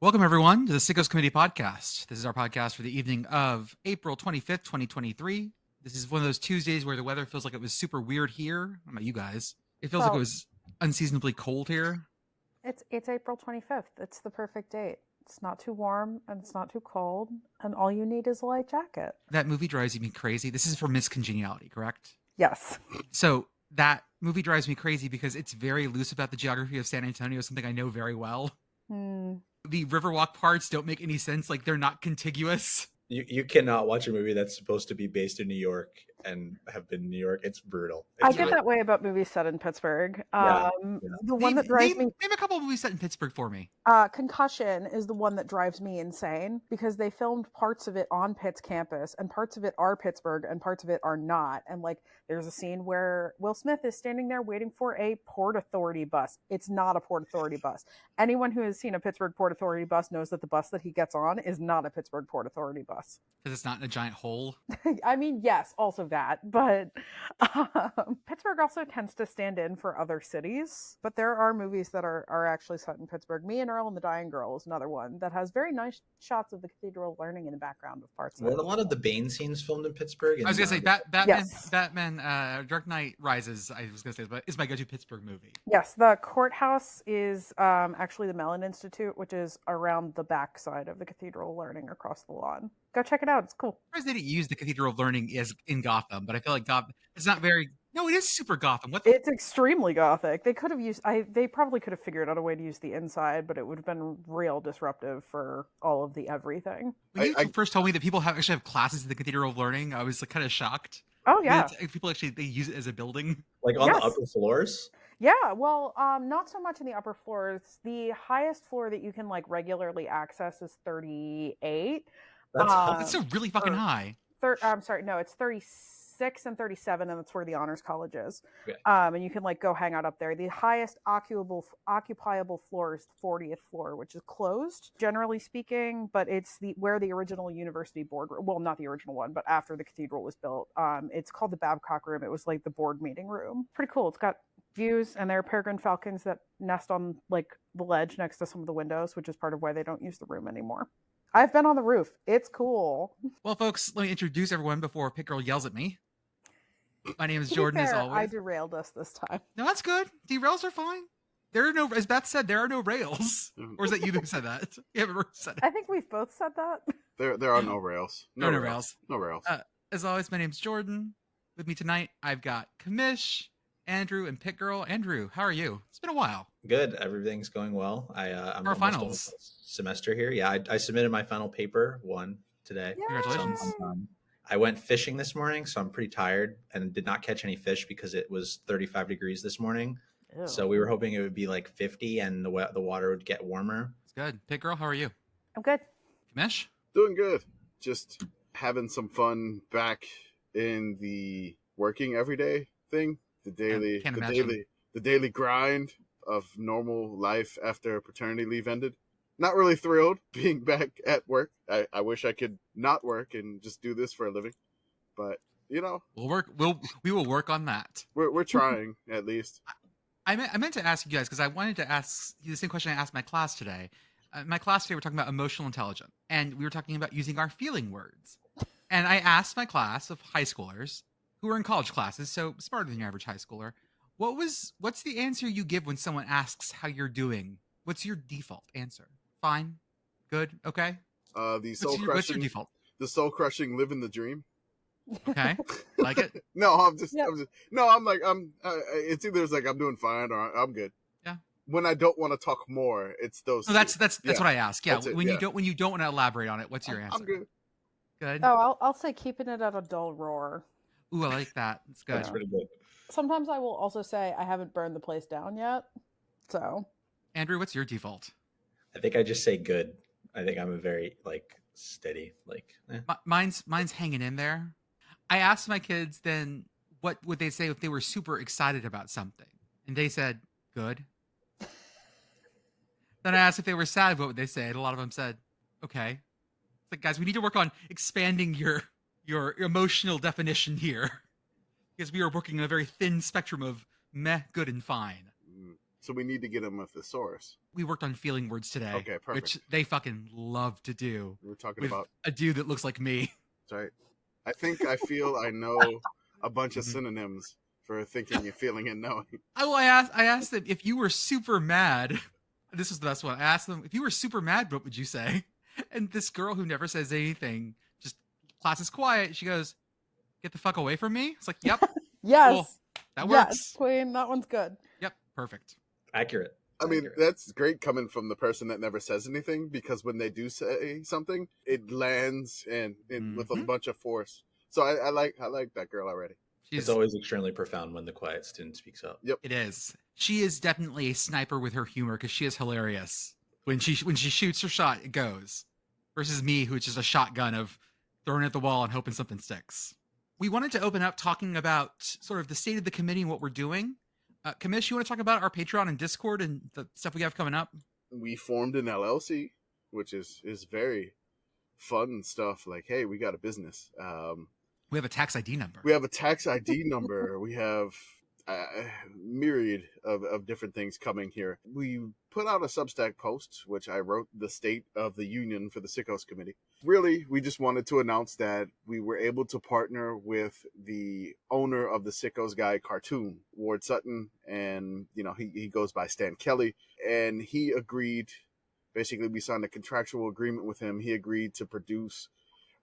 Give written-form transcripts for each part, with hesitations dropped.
Welcome, everyone, to the Sickos Committee podcast. This is our podcast for the evening of April 25th, 2023. This is one of those Tuesdays where the weather feels like it was super weird here. I don't know about you guys. It feels like it was unseasonably cold here. It's April 25th. It's the perfect date. It's not too warm and it's not too cold, and all you need is a light jacket. That movie drives me crazy. This is for Miss Congeniality, correct? Yes. So that movie drives me crazy because it's very loose about the geography of San Antonio, something I know very well. The Riverwalk parts don't make any sense. Like, they're not contiguous. You cannot watch a movie that's supposed to be based in New York and have been in New York. It's brutal. I get that way about movies set in Pittsburgh. Yeah. The one that drives me... Name a couple of movies set in Pittsburgh for me. Concussion is the one that drives me insane because they filmed parts of it on Pitt's campus and parts of it are Pittsburgh and parts of it are not. And like, there's a scene where Will Smith is standing there waiting for a Port Authority bus. It's not a Port Authority bus. Anyone who has seen a Pittsburgh Port Authority bus knows that the bus that he gets on is not a Pittsburgh Port Authority bus. Because it's not in a giant hole. I mean, yes, also that, but Pittsburgh also tends to stand in for other cities. But there are movies that are actually set in Pittsburgh. Me and Earl and the Dying Girl is another one that has very nice shots of the Cathedral of Learning in the background of parts of it. Were a lot of the Bane scenes filmed in Pittsburgh? I was going to say, Batman, Yes. Batman Dark Knight Rises, I was going to say, but is my go-to Pittsburgh movie. Yes, the courthouse is actually the Mellon Institute, which is around the back side of the Cathedral of Learning across the lawn. Go check it out. It's cool. I'm surprised they didn't use the Cathedral of Learning as in Gotham, but I feel like Gotham, it's not very... No, it is super Gotham. It's extremely Gothic. They could have used... They probably could have figured out a way to use the inside, but it would have been real disruptive for all of the everything. When you first told me that people actually have classes in the Cathedral of Learning, I was like, kind of shocked. Oh, yeah. People actually, they use it as a building. Like on the upper floors? Yeah, well, not so much in the upper floors. The highest floor that you can like regularly access is 38. That's so really fucking high. I'm sorry, no, it's 36 and 37, and that's where the Honors College is. Okay. And you can like go hang out up there. The highest occupiable floor is the 40th floor, which is closed, generally speaking, but it's where the original university boardroom, well, not the original one, but after the cathedral was built. It's called the Babcock Room. It was like the board meeting room. Pretty cool. It's got views, and there are peregrine falcons that nest on like the ledge next to some of the windows, which is part of why they don't use the room anymore. I've been on the roof. It's cool. Well, folks, let me introduce everyone before Pit Girl yells at me. My name is Jordan, as always. I derailed us this time. No, that's good. Derails are fine. There are no, as Beth said, there are no rails. Or is that you who said that? You haven't said it. I think we've both said that. There are no rails. No rails. No rails. As always, my name's Jordan. With me tonight, I've got Kamish, Andrew, and Pit Girl. Andrew, how are you? It's been a while. Good. Everything's going well. I'm our finals semester here. Yeah, I submitted my final paper one today. Yay! Congratulations. I went fishing this morning, so I'm pretty tired and did not catch any fish because it was 35 degrees this morning. Ew. So we were hoping it would be like 50 and the water would get warmer. It's good. Pit Girl, how are you? I'm good. Kamish? Doing good. Just having some fun back in the working everyday thing. The daily grind of normal life after paternity leave ended. Not really thrilled being back at work. I wish I could not work and just do this for a living, but you know, we will work on that. We're trying at least. I meant to ask you guys because I wanted to ask you the same question I asked my class today. My class today, we're talking about emotional intelligence, and we were talking about using our feeling words. And I asked my class of high schoolers who were in college classes, so smarter than your average high schooler, what's the answer you give when someone asks how you're doing? What's your default answer? Fine, good, okay. What's your default? The soul crushing, living the dream. Okay, like it. It's either like I'm doing fine or I'm good. Yeah. When I don't want to talk more, it's those. No, that's what I ask. Yeah. When you don't want to elaborate on it, what's your answer? I'm good. Good. Oh, I'll say keeping it at a dull roar. Ooh, I like that. It's good. That's pretty good. Sometimes I will also say I haven't burned the place down yet. So, Andrew, what's your default? I think I just say good. I think I'm a very steady Mine's hanging in there. I asked my kids then what would they say if they were super excited about something, and they said good. Then I asked if they were sad, what would they say? And a lot of them said okay. It's like, guys, we need to work on expanding your emotional definition here, because we are working on a very thin spectrum of meh, good, and fine. So we need to get him a thesaurus. We worked on feeling words today. Okay, perfect. Which they fucking love to do. We're talking with about a dude that looks like me. That's right. I feel I know a bunch of synonyms for thinking and feeling and knowing. I asked them if you were super mad. This is the best one. I asked them if you were super mad, what would you say? And this girl who never says anything, just class is quiet. She goes, "Get the fuck away from me." It's like, yep. Yes. Cool. That works. Yes, Queen. That one's good. Yep. Perfect. Accurate. I mean, Accurate. that's great coming from the person that never says anything, because when they do say something, it lands and with a bunch of force. So I like that girl already. It's always extremely profound when the quiet student speaks up. Yep, it is. She is definitely a sniper with her humor because she is hilarious. When she shoots her shot, it goes. Versus me, who's just a shotgun of throwing it at the wall and hoping something sticks. We wanted to open up talking about sort of the state of the committee and what we're doing. Kamish, you want to talk about our Patreon and Discord and the stuff we have coming up? We formed an LLC, which is very fun stuff. Like, hey, we got a business. We have a tax ID number. We have a tax ID number. We have a myriad of different things coming here. We put out a Substack post, which I wrote the State of the Union for the Sickos Committee. Really, we just wanted to announce that we were able to partner with the owner of the Sickos Guy cartoon, Ward Sutton, and he goes by Stan Kelly, and he agreed. Basically, we signed a contractual agreement with him. He agreed to produce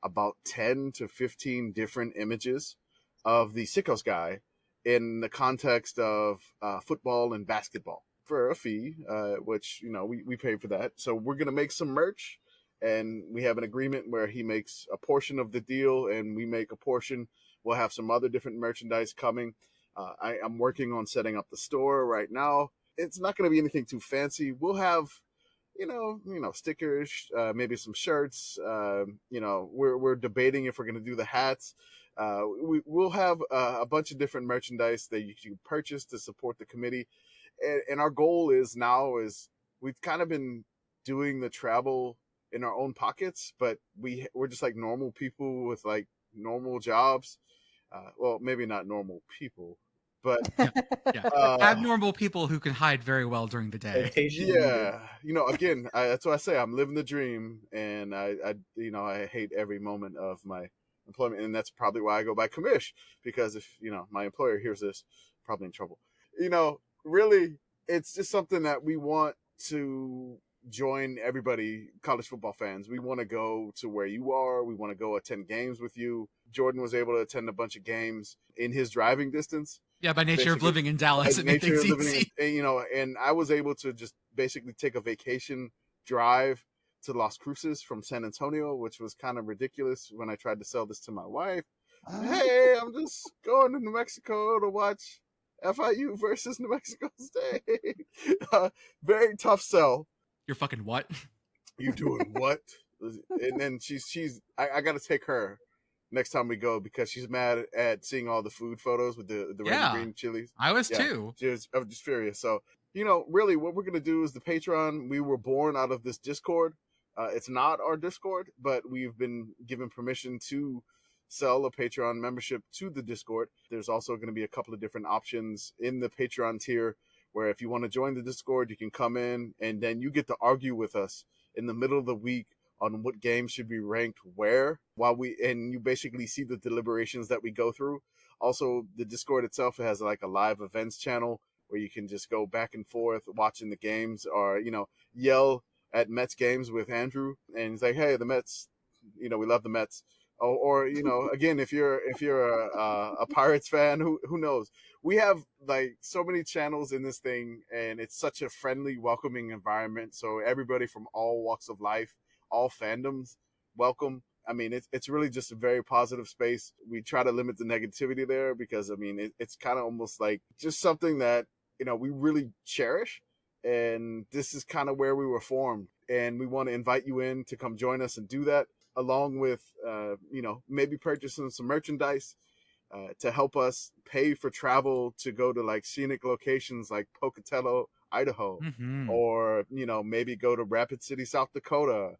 about 10 to 15 different images of the Sickos Guy in the context of football and basketball for a fee, which, we pay for that. So we're going to make some merch, and we have an agreement where he makes a portion of the deal and we make a portion. We'll have some other different merchandise coming. I'm working on setting up the store right now. It's not going to be anything too fancy. We'll have stickers, maybe some shirts. We're debating if we're going to do the hats. We'll have a bunch of different merchandise that you can purchase to support the committee. And our goal is we've kind of been doing the travel in our own pockets, but we're just like normal people with like normal jobs. Well, maybe not normal people, but abnormal people who can hide very well during the day. Yeah, again, that's what I say. I'm living the dream, and I hate every moment of my employment, and that's probably why I go by Kamish, because if my employer hears this, probably in trouble. Really, it's just something that we want to join everybody, college football fans. We want to go to where you are. We want to go attend games with you. Jordan was able to attend a bunch of games in his driving distance. Yeah, by nature of living in Dallas, it makes things easy. And I was able to just basically take a vacation drive to Las Cruces from San Antonio, which was kind of ridiculous when I tried to sell this to my wife. Hey, I'm just going to New Mexico to watch FIU versus New Mexico State. Very tough sell. You're fucking what? You doing what? And then I got to take her next time we go because she's mad at seeing all the food photos with the red and green chilies. I was too. I was just furious. So, really what we're going to do is the Patreon. We were born out of this Discord. It's not our Discord, but we've been given permission to sell a Patreon membership to the Discord. There's also going to be a couple of different options in the Patreon tier where if you want to join the Discord, you can come in and then you get to argue with us in the middle of the week on what games should be ranked where and you basically see the deliberations that we go through. Also, the Discord itself has like a live events channel where you can just go back and forth watching the games or, yell at Mets games with Andrew and he's like, hey, the Mets, we love the Mets. Or again, if you're a Pirates fan, who knows? We have like so many channels in this thing, and it's such a friendly, welcoming environment. So everybody from all walks of life, all fandoms, welcome. I mean, it's really just a very positive space. We try to limit the negativity there because it's kind of almost like just something that we really cherish, and this is kind of where we were formed, and we want to invite you in to come join us and do that. Along with, maybe purchasing some merchandise to help us pay for travel to go to like scenic locations like Pocatello, Idaho, or, maybe go to Rapid City, South Dakota,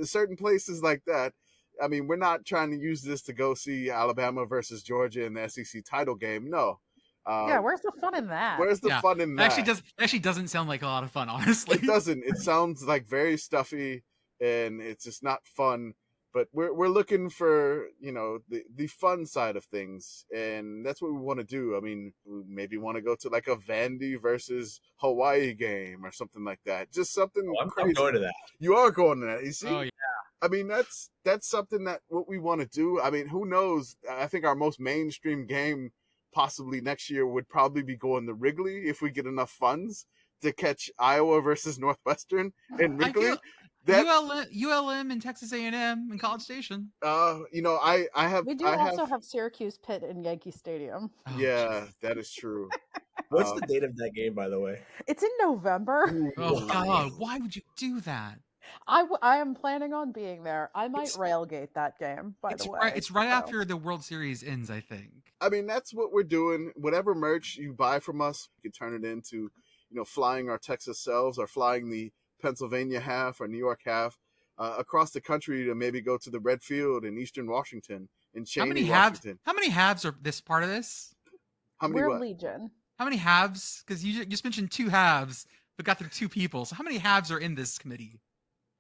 certain places like that. I mean, we're not trying to use this to go see Alabama versus Georgia in the SEC title game. No, Yeah, where's the fun in that? Where's the fun in that? It actually doesn't sound like a lot of fun, honestly. It doesn't. It sounds like very stuffy, and it's just not fun. But we're looking for, you know, the fun side of things, and that's what we want to do. I mean, we maybe want to go to like a Vandy versus Hawaii game or something like that. Just something crazy. I'm going to that. You are going to that. You see? Oh yeah. I mean, that's something that what we want to do. I mean, who knows? I think our most mainstream game possibly next year would probably be going to Wrigley if we get enough funds to catch Iowa versus Northwestern in Wrigley. ULM and Texas A&M and College Station. You know, I have. We also have Syracuse Pitt in Yankee Stadium. Oh, yeah, that is true. What's the date of that game, by the way? It's in November. Oh God, why would you do that? I am planning on being there. I might railgate that game, by the way. It's right after the World Series ends, I think. I mean, that's what we're doing. Whatever merch you buy from us, you can turn it into, you know, flying our Texas selves or flying the Pennsylvania half or New York half across the country to maybe go to the Red Field in Eastern Washington, in Cheney, Washington. How many halves are this part of this? We're Legion. How many halves? Because you just mentioned 2 halves, but got through 2 people. So how many halves are in this committee?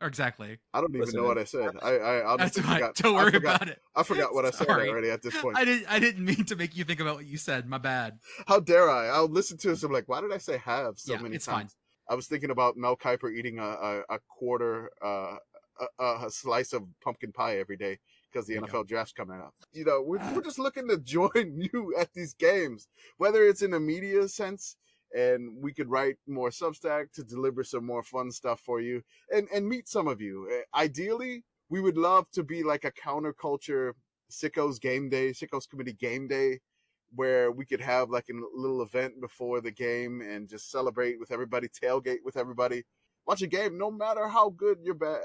Or exactly. I don't even know what I said. I honestly forgot. Don't worry about it. I forgot what I said already at this point. I didn't mean to make you think about what you said. My bad. How dare I? I'll listen to this. I'm like, why did I say have so many it's times? Fine. I was thinking about Mel Kiper eating a quarter, a slice of pumpkin pie every day because the NFL draft's coming up. You know, we're just looking to join you at these games, whether it's in a media sense, and we could write more Substack to deliver some more fun stuff for you and meet some of you. Ideally, we would love to be like a counterculture Sickos Committee game day, where we could have like a little event before the game and just celebrate with everybody, tailgate with everybody, watch a game, no matter how good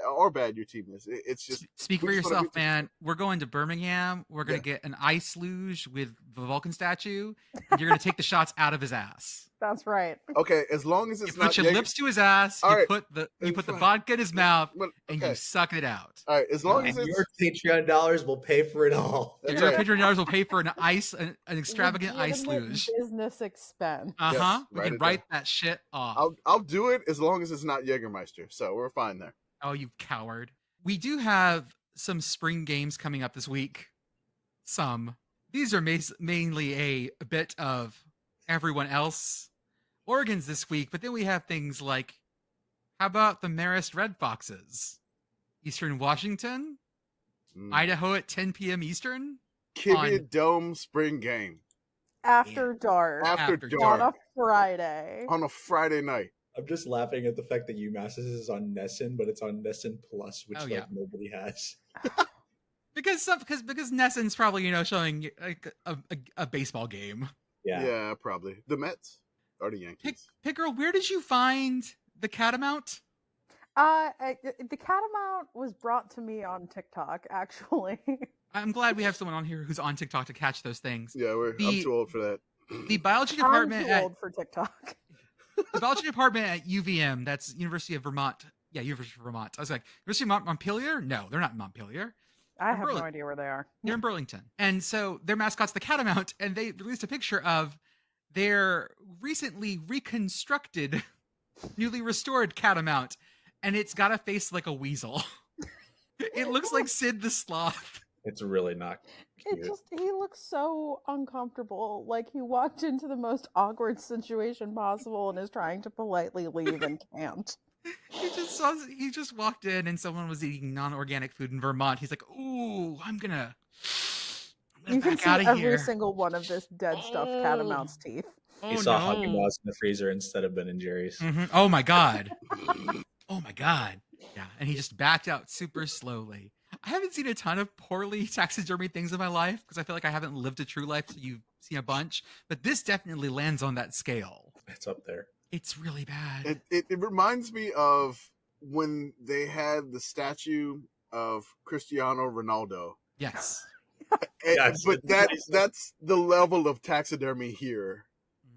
or bad your team is. It's just speak for yourself, man. We're going to Birmingham. We're going to get an ice luge with the Vulcan statue, and you're going to take the shots out of his ass. That's right. Okay, as long as it's you put your lips to his ass. All you right. put the vodka in his mouth, and you suck it out. All right, as long as it's... your Patreon dollars will pay for it all. Your Patreon dollars will pay for an extravagant ice luge. Business expense. Yes, we can write that shit off. I'll do it as long as it's not Jägermeister. So we're fine there. Oh, you coward! We do have some spring games coming up this week. These are mainly a bit of everyone else. Oregon's this week, but then we have things like, how about the Marist Red Foxes? Eastern Washington? Idaho at 10 p.m. Eastern? Kibia Dome spring game. After dark. After dark. On a Friday. On a Friday night. I'm just laughing at the fact that UMass is on Nesson, but it's on Nesson Plus, which nobody has. because Nesson's probably, showing a baseball game. Yeah, probably. The Mets. Or the Yankees. Pickerel, where did you find the Catamount? The Catamount was brought to me on TikTok, actually. I'm glad we have someone on here who's on TikTok to catch those things. Yeah, I'm too old for that. The biology department. I'm too old for TikTok. The biology department at UVM, that's University of Vermont. Yeah, University of Vermont. I was like, University of Montpelier? No, they're not in Montpelier. I have no idea where they are. They're in Burlington. And so their mascot's the Catamount, and they released a picture of their recently reconstructed, newly restored Catamount, and it's got a face like a weasel. It looks like Sid the Sloth. It's really not cute. He looks so uncomfortable. Like he walked into the most awkward situation possible and is trying to politely leave and can't. He just walked in and someone was eating non-organic food in Vermont. He's like, "Ooh, I'm gonna you can see every single one of this dead stuffed Catamount's teeth." He saw Haagen-Dazs in the freezer instead of Ben and Jerry's. Mm-hmm. Oh my god! Oh my god! Yeah, and he just backed out super slowly. I haven't seen a ton of poorly taxidermy things in my life because I feel like I haven't lived a true life. So you've seen a bunch, but this definitely lands on that scale. It's up there. It's really bad. It reminds me of when they had the statue of Cristiano Ronaldo. Yes. But that's the level of taxidermy here.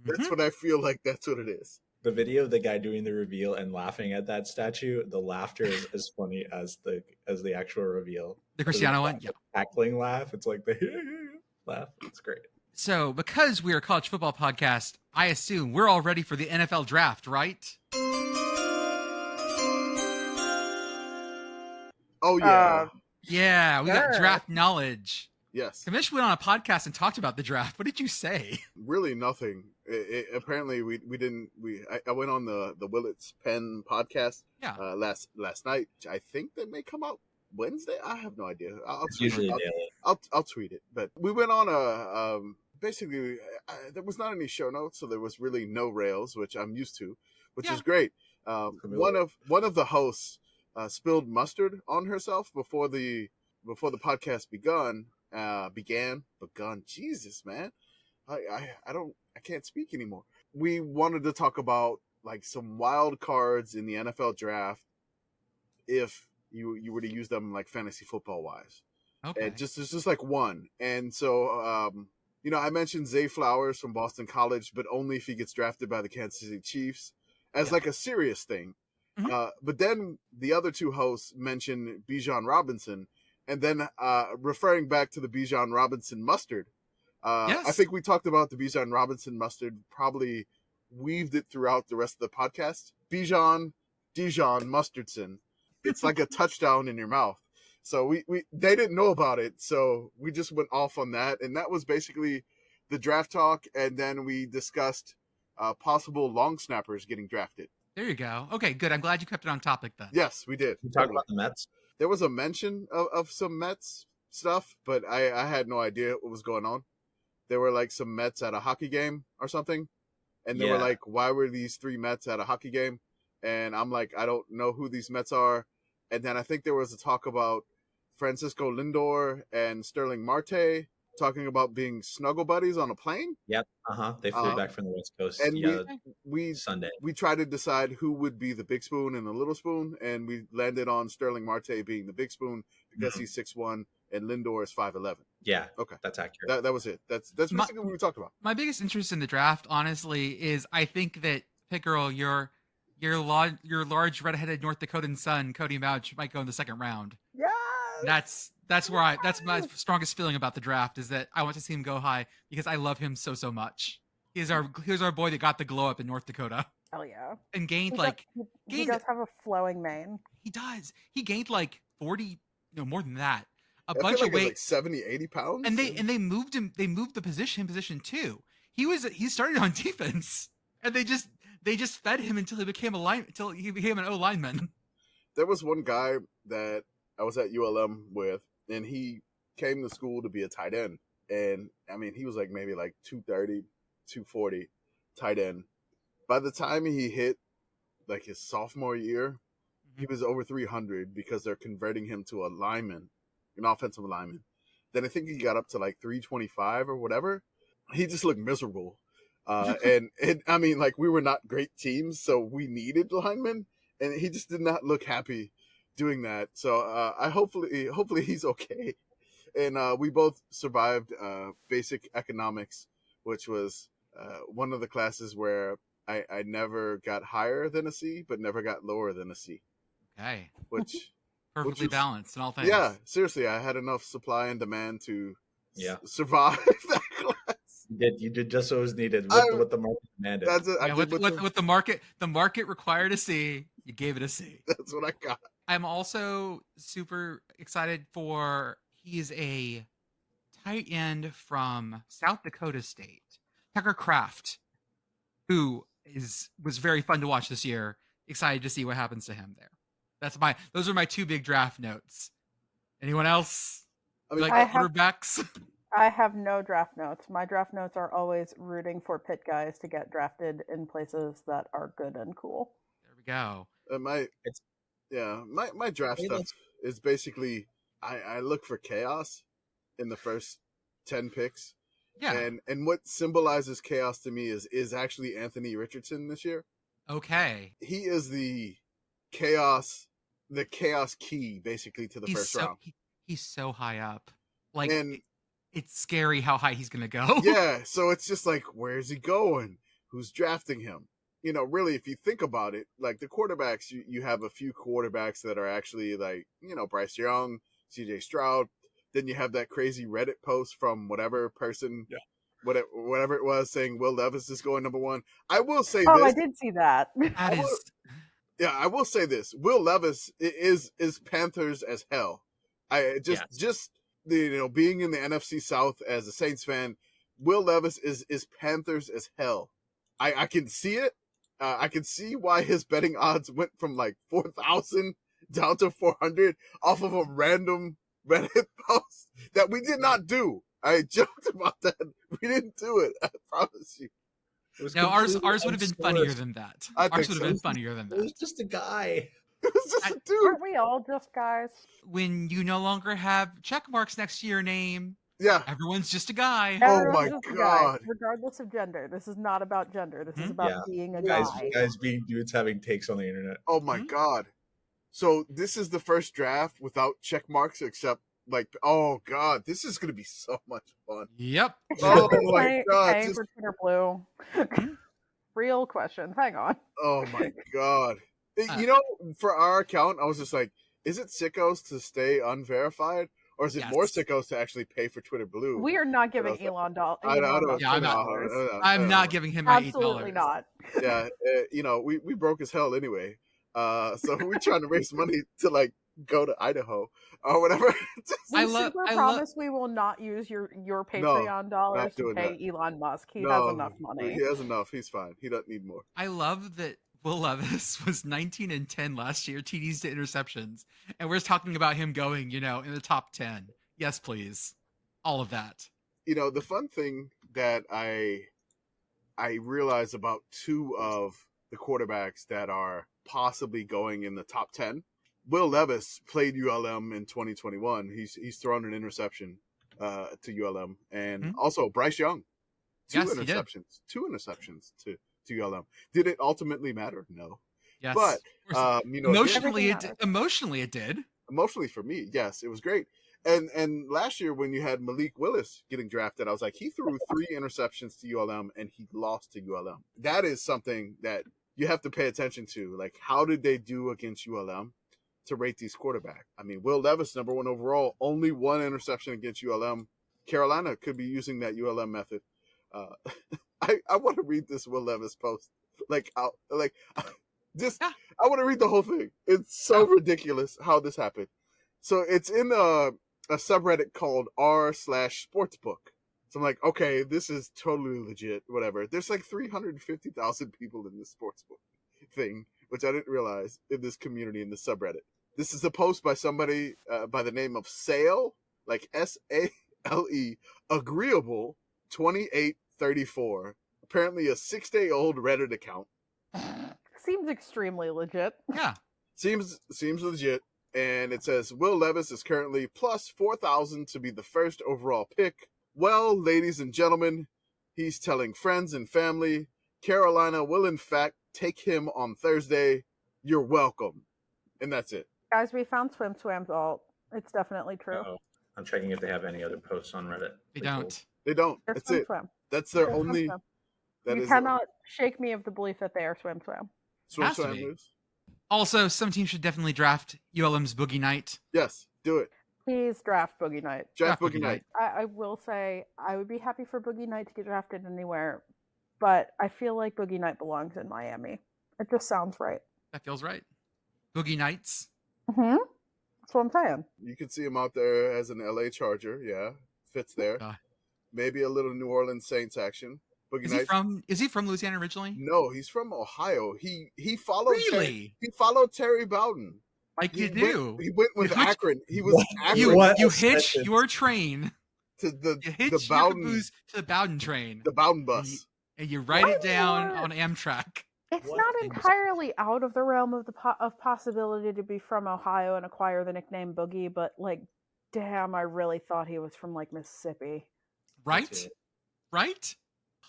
That's what I feel like. That's what it is. The video of the guy doing the reveal and laughing at that statue, the laughter is as funny as the actual reveal. The Cristiano one, yeah. Cackling laugh. It's like the laugh. It's great. So, because we are a college football podcast, I assume we're all ready for the NFL draft, right? Oh yeah, Yeah, we got Sure. draft knowledge. yes. Kamish went on a podcast and talked about the draft. What did you say? Really nothing. Apparently we didn't. I went on the Willits Penn podcast Yeah. last night. I think that may come out Wednesday. I have no idea. I'll It's tweet usually it. daily. I'll tweet it. But we went on a basically there was not any show notes, so there was really no rails, which I'm used to, which Yeah. is great. One of the hosts spilled mustard on herself before the podcast begun. Jesus, man, I can't speak anymore. We wanted to talk about like some wild cards in the NFL draft if you were to use them like fantasy football wise. Okay. And it's just like one. And so I mentioned Zay Flowers from Boston College, but only if he gets drafted by the Kansas City Chiefs as like a serious thing. Mhm. But then the other two hosts mentioned Bijan Robinson, and then referring back to the Bijan Robinson mustard. Yes. I think we talked about the Bijan Robinson mustard, probably weaved it throughout the rest of the podcast. Dijon Mustardson. It's like a touchdown in your mouth. So they didn't know about it, so we just went off on that, and that was basically the draft talk. And then we discussed possible long snappers getting drafted. There you go. Okay, good. I'm glad you kept it on topic then. Yes, we did. We talked about the Mets. There was a mention of some Mets stuff, but I had no idea what was going on. There were like some Mets at a hockey game or something, and they were Yeah. like, "Why were these 3 Mets at a hockey game?" And I'm like, "I don't know who these Mets are." And then I think there was a talk about Francisco Lindor and Sterling Marte talking about being snuggle buddies on a plane. Yep. They flew back from the West Coast. And Yeah, we Sunday. we tried to decide who would be the big spoon and the little spoon, and we landed on Sterling Marte being the big spoon because he's 6'1" and Lindor is 5'11". Yeah. Okay. That's accurate. That was it. That's basically what we talked about. My biggest interest in the draft, honestly, is I think that Pit Girl, your large redheaded North Dakotan son, Cody Mouch, might go in the second round. Yes. That's my strongest feeling about the draft, is that I want to see him go high because I love him so much. He's our boy that got the glow up in North Dakota Hell yeah. and gained He gained does have a flowing mane. he gained like 40, more than that, a I feel bunch like of it's weight, like 70, 80 pounds. and they moved the position too. He started on defense, and they just fed him until he became an O lineman. There was one guy that I was at ULM with, and he came to school to be a tight end. And I mean, he was like maybe like 230, 240 tight end. By the time he hit like his sophomore year, he was over 300 because they're converting him to a lineman, an offensive lineman. Then I think he got up to like 325 or whatever. He just looked miserable. And I mean, like, we were not great teams, so we needed linemen, and he just did not look happy doing that. So I hopefully he's okay. And we both survived basic economics, which was one of the classes where I never got higher than a C, but never got lower than a C. Okay, Which perfectly was- balanced in all things. yeah, seriously, I had enough supply and demand to Yeah. survive that class. You did just what was needed. I- What the market demanded. That's it. I Yeah, did with the market required a C, you gave it a C. that's what I got. I'm also super excited for, he's a tight end from South Dakota State, Tucker Kraft, who was very fun to watch this year. Excited to see what happens to him there. Those are my 2 big draft notes. Anyone else? I mean, Like I have- quarterbacks? I have no draft notes. My draft notes are always rooting for pit guys to get drafted in places that are good and cool. There we go. my draft Hey, stuff let's- is basically I look for chaos in the first 10 picks. Yeah. And what symbolizes chaos to me is actually Anthony Richardson this year. Okay. He is the chaos key basically to the first round. He's so high up. Like, And it's scary how high he's gonna go. yeah, so it's just like, where's he going? Who's drafting him? Really, if you think about it, like the quarterbacks, you have a few quarterbacks that are actually like, Bryce Young, CJ Stroud. Then you have that crazy Reddit post from whatever person whatever it was, saying Will Levis is going number one. I will say Oh, this. I did see that. That is. Yeah, I will say this. Will Levis is Panthers as hell. Just being in the NFC South as a Saints fan, Will Levis is Panthers as hell. I can see it. I can see why his betting odds went from like 4,000 down to 400 off of a random Reddit post that we did not do. I joked about that. We didn't do it. I promise you. No, ours would have been funnier than that. Ours would have been funnier than It was that. just a guy. It was just a dude. Aren't we all just guys? When you no longer have check marks next to your name, Yeah. everyone's just a guy. Oh my Everyone's just a guy, God. regardless of gender. This is not about gender. This is Mhm. about Yeah. being a Guys guy. being dudes having takes on the internet. Oh my Mhm. God. So this is the first draft without check marks, except like, oh God, this is gonna be so much fun. Yep. Oh my God, Paying just- for Twitter Blue. Real questions. Hang on. Oh my God. Uh, For our account, I was just like, is it sickos to stay unverified? Or is it more Yes. sickos to actually pay for Twitter Blue? We are not giving I Elon I don't, Musk Yeah, I'm not- dollars. I'm not giving him my Absolutely $8. not. Yeah, we broke as hell anyway. So we're trying to raise money to like go to Idaho or whatever. I We love- super I love- promise we will not use your Patreon dollars to doing pay Elon Musk. He has No, enough money. He has enough. He's fine. He doesn't need more. I love that Will Levis was 19-10 last year, TDs to interceptions, and we're talking about him going, in the top 10. Yes, please. All of that. The fun thing that I realize about two of the quarterbacks that are possibly going in the top 10. Will Levis played ULM in 2021. He's thrown an interception to ULM, and also Bryce Young, Yes, he did. two interceptions to ULM. Did it ultimately matter? No, Yes. but Of course. Everything Emotionally, it did. emotionally for me, yes, it was great. And last year when you had Malik Willis getting drafted, I was like, he threw 3 interceptions to ULM and he lost to ULM. That is something that you have to pay attention to. Like, how did they do against ULM to rate these quarterbacks? I mean, Will Levis, number 1 overall, only 1 interception against ULM. Carolina could be using that ULM method. I want to read this Will Levis post. I want to read the whole thing. It's so ridiculous how this happened. So it's in a subreddit called r/sportsbook. So I'm like, okay, this is totally legit, whatever. There's like 350,000 people in this sportsbook thing, which I didn't realize in this community, in this subreddit. This is a post by somebody by the name of Sale, like SALE, Agreeable 2834. Apparently a 6-day-old Reddit account. Seems extremely legit. Yeah. Seems legit. And it says, Will Levis is currently plus 4,000 to be the first overall pick. Well, ladies and gentlemen, he's telling friends and family, Carolina will in fact take him on Thursday. You're welcome. And that's it. Guys, we found Swam's alt. It's definitely true. Uh-oh. I'm checking if they have any other posts on Reddit. They don't. They don't. They're That's it. Swim. That's their They're only. Swim. That You is cannot shake me of the belief that they are Swim. Has to Swim be. news. Also, some teams should definitely draft ULM's Boogie Night. Yes, do it. Please draft Boogie Night. Draft Boogie Night. I will say I would be happy for Boogie Night to get drafted anywhere, but I feel like Boogie Night belongs in Miami. It just sounds right. That feels right. Boogie Nights. Mm-hmm. That's what I'm saying. You can see him out there as an LA Charger. Yeah, fits there. Maybe a little New Orleans Saints action. Boogie Is Nights. he from Louisiana originally? No, he's from Ohio. He followed Really? he followed Terry Bowden. Like you He do. He went with You hitch- Akron. He was Akron You What? hitch your train. to the You hitch the your Bowden caboose to the Bowden train. the Bowden bus. And you write it down What? on Amtrak. It's What not things- entirely out of the realm of of possibility to be from Ohio and acquire the nickname Boogie, but like, damn, I really thought he was from like Mississippi. Right? it. Right?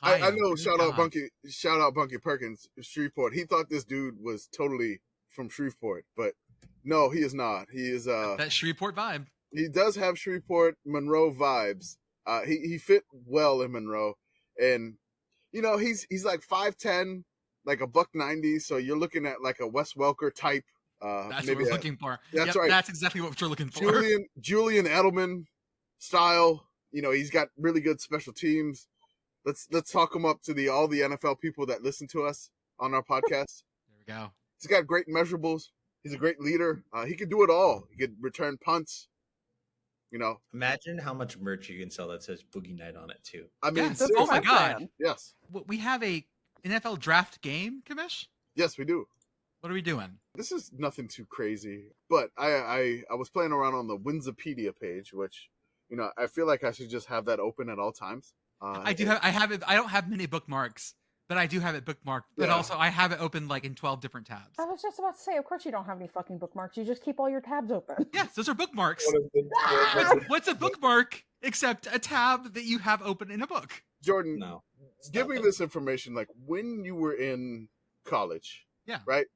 I Ohio, know. good Shout out God. Bunky Perkins, Shreveport. He thought this dude was totally from Shreveport, but no, he is not. He is That Shreveport vibe. he does have Shreveport Monroe vibes. He fit well in Monroe, and he's like 5'10", like a $190. So you're looking at like a Wes Welker type. That's maybe what we're looking for. that's Yep, right. That's exactly what you're looking for. Julian Edelman style. He's got really good special teams. Let's talk him up to all the NFL people that listen to us on our podcast. There we go. He's got great measurables. He's a great leader. He could do it all. He could return punts. Imagine how much merch you can sell that says Boogie Night on it too. I mean, yes. Oh my God. Yes. We have a NFL draft game, Kamish? Yes, we do. What are we doing? This is nothing too crazy, but I was playing around on the Winsipedia page, which, I feel like I should just have that open at all times. I have it. I don't have many bookmarks, but I do have it bookmarked. But also I have it open like in 12 different tabs. I was just about to say, of course you don't have any fucking bookmarks. You just keep all your tabs open. Yes, those are bookmarks. What's a bookmark except a tab that you have open in a book? Jordan, No. give me this information. Like, when you were in college, Yeah. right?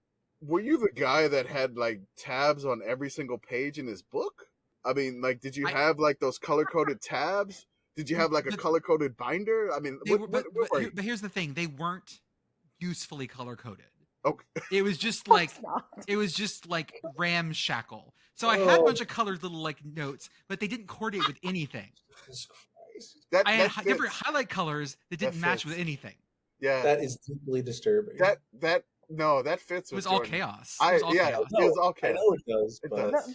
Were you the guy that had like tabs on every single page in his book? I mean, like, did you have like those color-coded tabs? Did you have like a color-coded binder? I mean, But here's the thing: they weren't usefully color-coded. Okay. It was just Of like course not. it was just like ramshackle. So I had a bunch of colored little like notes, but they didn't coordinate with anything. Jesus Christ. I had fits. different highlight colors that didn't match fits. with anything. Yeah, That is deeply disturbing. that fits. It With was all Jordan. chaos. It It was all chaos. was all I chaos. know it does, It but does.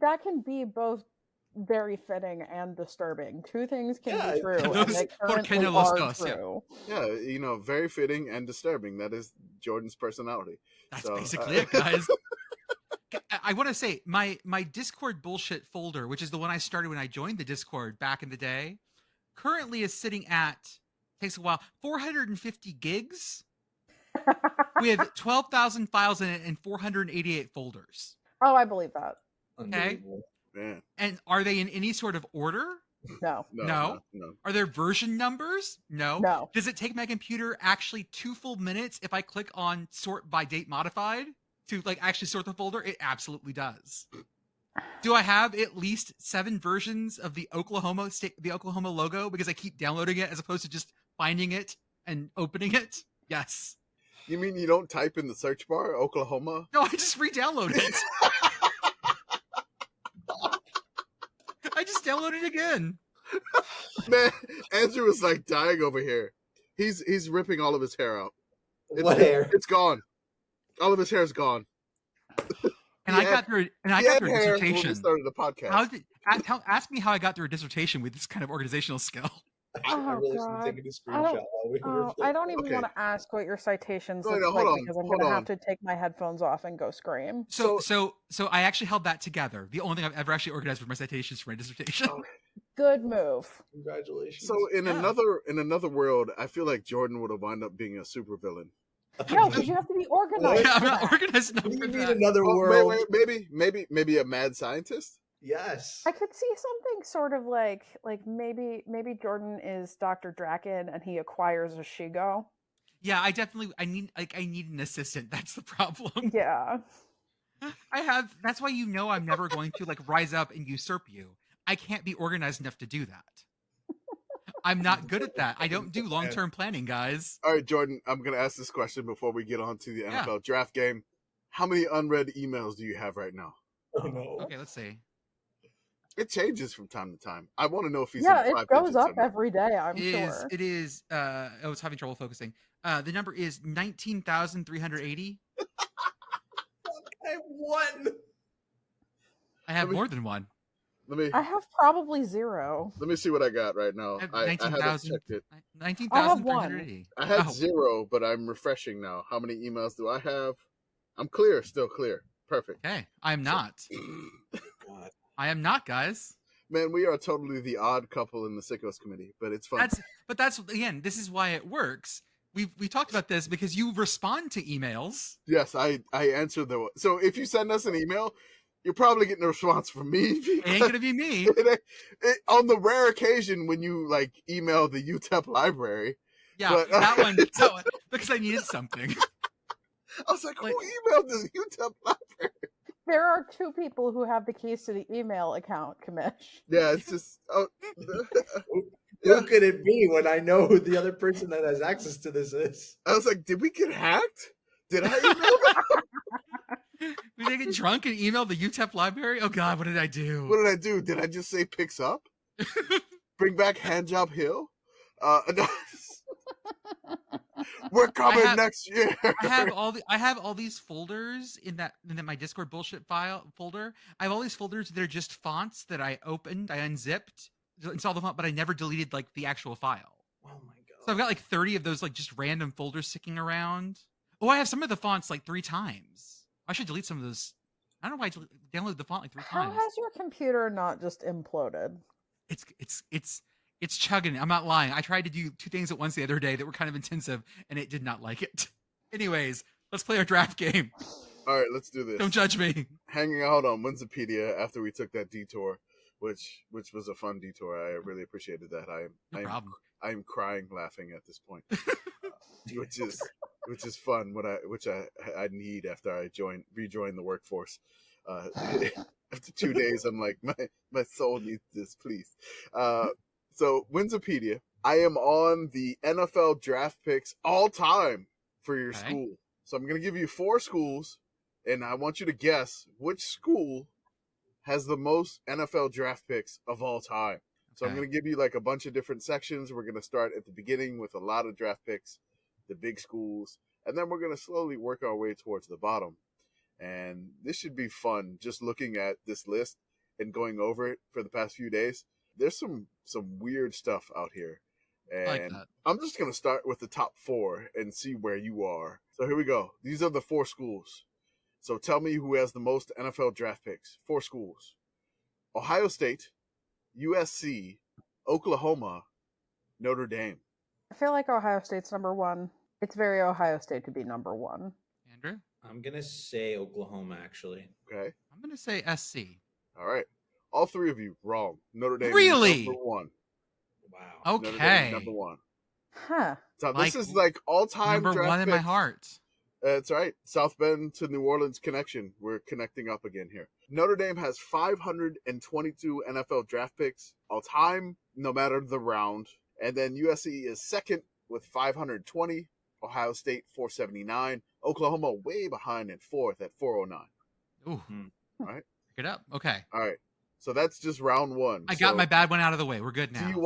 That can be both very fitting and disturbing. Two things can Yeah, be true, and those- they ¿Por qué currently no los are dos? Yeah. true. Yeah, very fitting and disturbing. That is Jordan's personality. That's So, basically it, guys. I want to say my Discord bullshit folder, which is the one I started when I joined the Discord back in the day, currently is sitting at, takes a while, 450 gigs with 12,000 files in it and 488 folders. Oh, I believe that. unbelievable. Man, And are they in any sort of order? No, no. Are there version numbers? No. no. Does it take my computer actually 2 full minutes if I click on sort by date modified to like actually sort the folder? It absolutely does. Do I have at least 7 versions of the Oklahoma logo because I keep downloading it as opposed to just finding it and opening it? Yes. You mean you don't type in the search bar Oklahoma? No, I just re-download it. I just download it again. Man, Andrew is like dying over here. He's ripping all of his hair out. What hair? It's gone. All of his hair's gone. And He I had- got through a He had hair when we dissertation. started the podcast. Ask me how I got through a dissertation with this kind of organizational skill. I Oh, really God. should take a screenshot I don't- while we were I don't even Okay. want to ask what your citations No, look no, like hold on, because I'm hold going to on. have to take my headphones off and go scream. So I actually held that together. The only thing I've ever actually organized were my citations for my dissertation. Oh, Good move. Congratulations. So in Yeah. another world, I feel like Jordan would have wound up being a supervillain. No, because you have to be organized. Yeah, I'm for not that. organized enough What do for you mean that. another Oh, world? maybe a mad scientist. Yes. I could see something sort of like maybe Jordan is Dr. Draken and he acquires a Shigo. Yeah, I need an assistant. That's the problem. Yeah. That's why I'm never going to like rise up and usurp you. I can't be organized enough to do that. I'm not good at that. I don't do long-term planning, guys. All right, Jordan, I'm going to ask this question before we get on to the Yeah. NFL draft game. How many unread emails do you have right now? Oh no. Okay, let's see. It changes from time to time. I want to know if he's Yeah, in it five goes digits up or not. every day, I'm It is sure. it is I was having trouble focusing. The number is 19,380. I have one. I have Let me- more than one. I have probably 0. Let me see what I got right now. I have I haven't 19,000. checked it. 19,380. I had Oh, 0, but I'm refreshing now. How many emails do I have? I'm clear, still clear. Perfect. okay, I'm not. God. I am not, guys. Man, we are totally the odd couple in the Sickos committee, but it's fun. That's again. This is why it works. We talked about this because you respond to emails. Yes, I answered the. So if you send us an email, you're probably getting a response from me. It ain't gonna be me. On the rare occasion when you like email the UTEP library, Yeah, But- that one because I needed something. I was like, who Like- emailed the UTEP library? There are 2 people who have the keys to the email account, Kamish. Yeah, it's just. Oh, Who could it be when I know who the other person that has access to this is? I was like, did we get hacked? Did I email? We did get drunk and email the UTEP library. Oh God, what did I do? What did I do? Did I just say picks up? Bring back Handjob Hill? No, We're coming have- next year. I have all these folders in that my Discord bullshit file folder. I have all these folders that are just fonts that I opened, I unzipped, installed the font, but I never deleted like the actual file. Oh my god. So I've got like 30 of those like just random folders sticking around. Oh, I have some of the fonts like 3 times. I should delete some of those. I don't know why I downloaded the font like 3 How times. has your computer not just imploded? It's chugging. I'm not lying. I tried to do 2 things at once the other day that were kind of intensive, and it did not like it. Anyways, let's play our draft game. All right, let's do this. Don't judge me. Hanging out on Wikipedia after we took that detour, which was a fun detour. I really appreciated that. No problem. I'm crying laughing at this point, which is fun. Which I need after I rejoin the workforce. After 2 days, I'm like my soul needs this, please. So Wikipedia, I am on the NFL draft picks all time for your school. So I'm gonna give you 4 schools, and I want you to guess which school has the most NFL draft picks of all time. So I'm going to give you like a bunch of different sections. We're going to start at the beginning with a lot of draft picks, the big schools, and then we're going to slowly work our way towards the bottom. And this should be fun just looking at this list and going over it for the past few days. There's some weird stuff out here. And I like that. I'm just going to start with the top 4 and see where you are. So here we go. These are the 4 schools. So tell me who has the most NFL draft picks. 4 schools. Ohio State, USC, Oklahoma, Notre Dame. I feel like Ohio State's number 1. It's very Ohio State to be number 1. Andrew? I'm gonna say Oklahoma, actually. Okay. I'm going to say SC. All right. All 3 of you wrong. Notre Dame Really? is number 1. Wow. Notre Dame Okay. is number 1. Huh. So Like, this is like all-time Number draft 1 in my picks. heart. That's right. South Bend to New Orleans connection. We're connecting up again here. Notre Dame has 522 NFL draft picks all time, no matter the round. And then USC is second with 520. Ohio State 479. Oklahoma way behind in 4th at 409. Ooh. All right. Pick it up. Okay. All right. So that's just round 1. I got my bad one out of the way. We're good now. Do you It's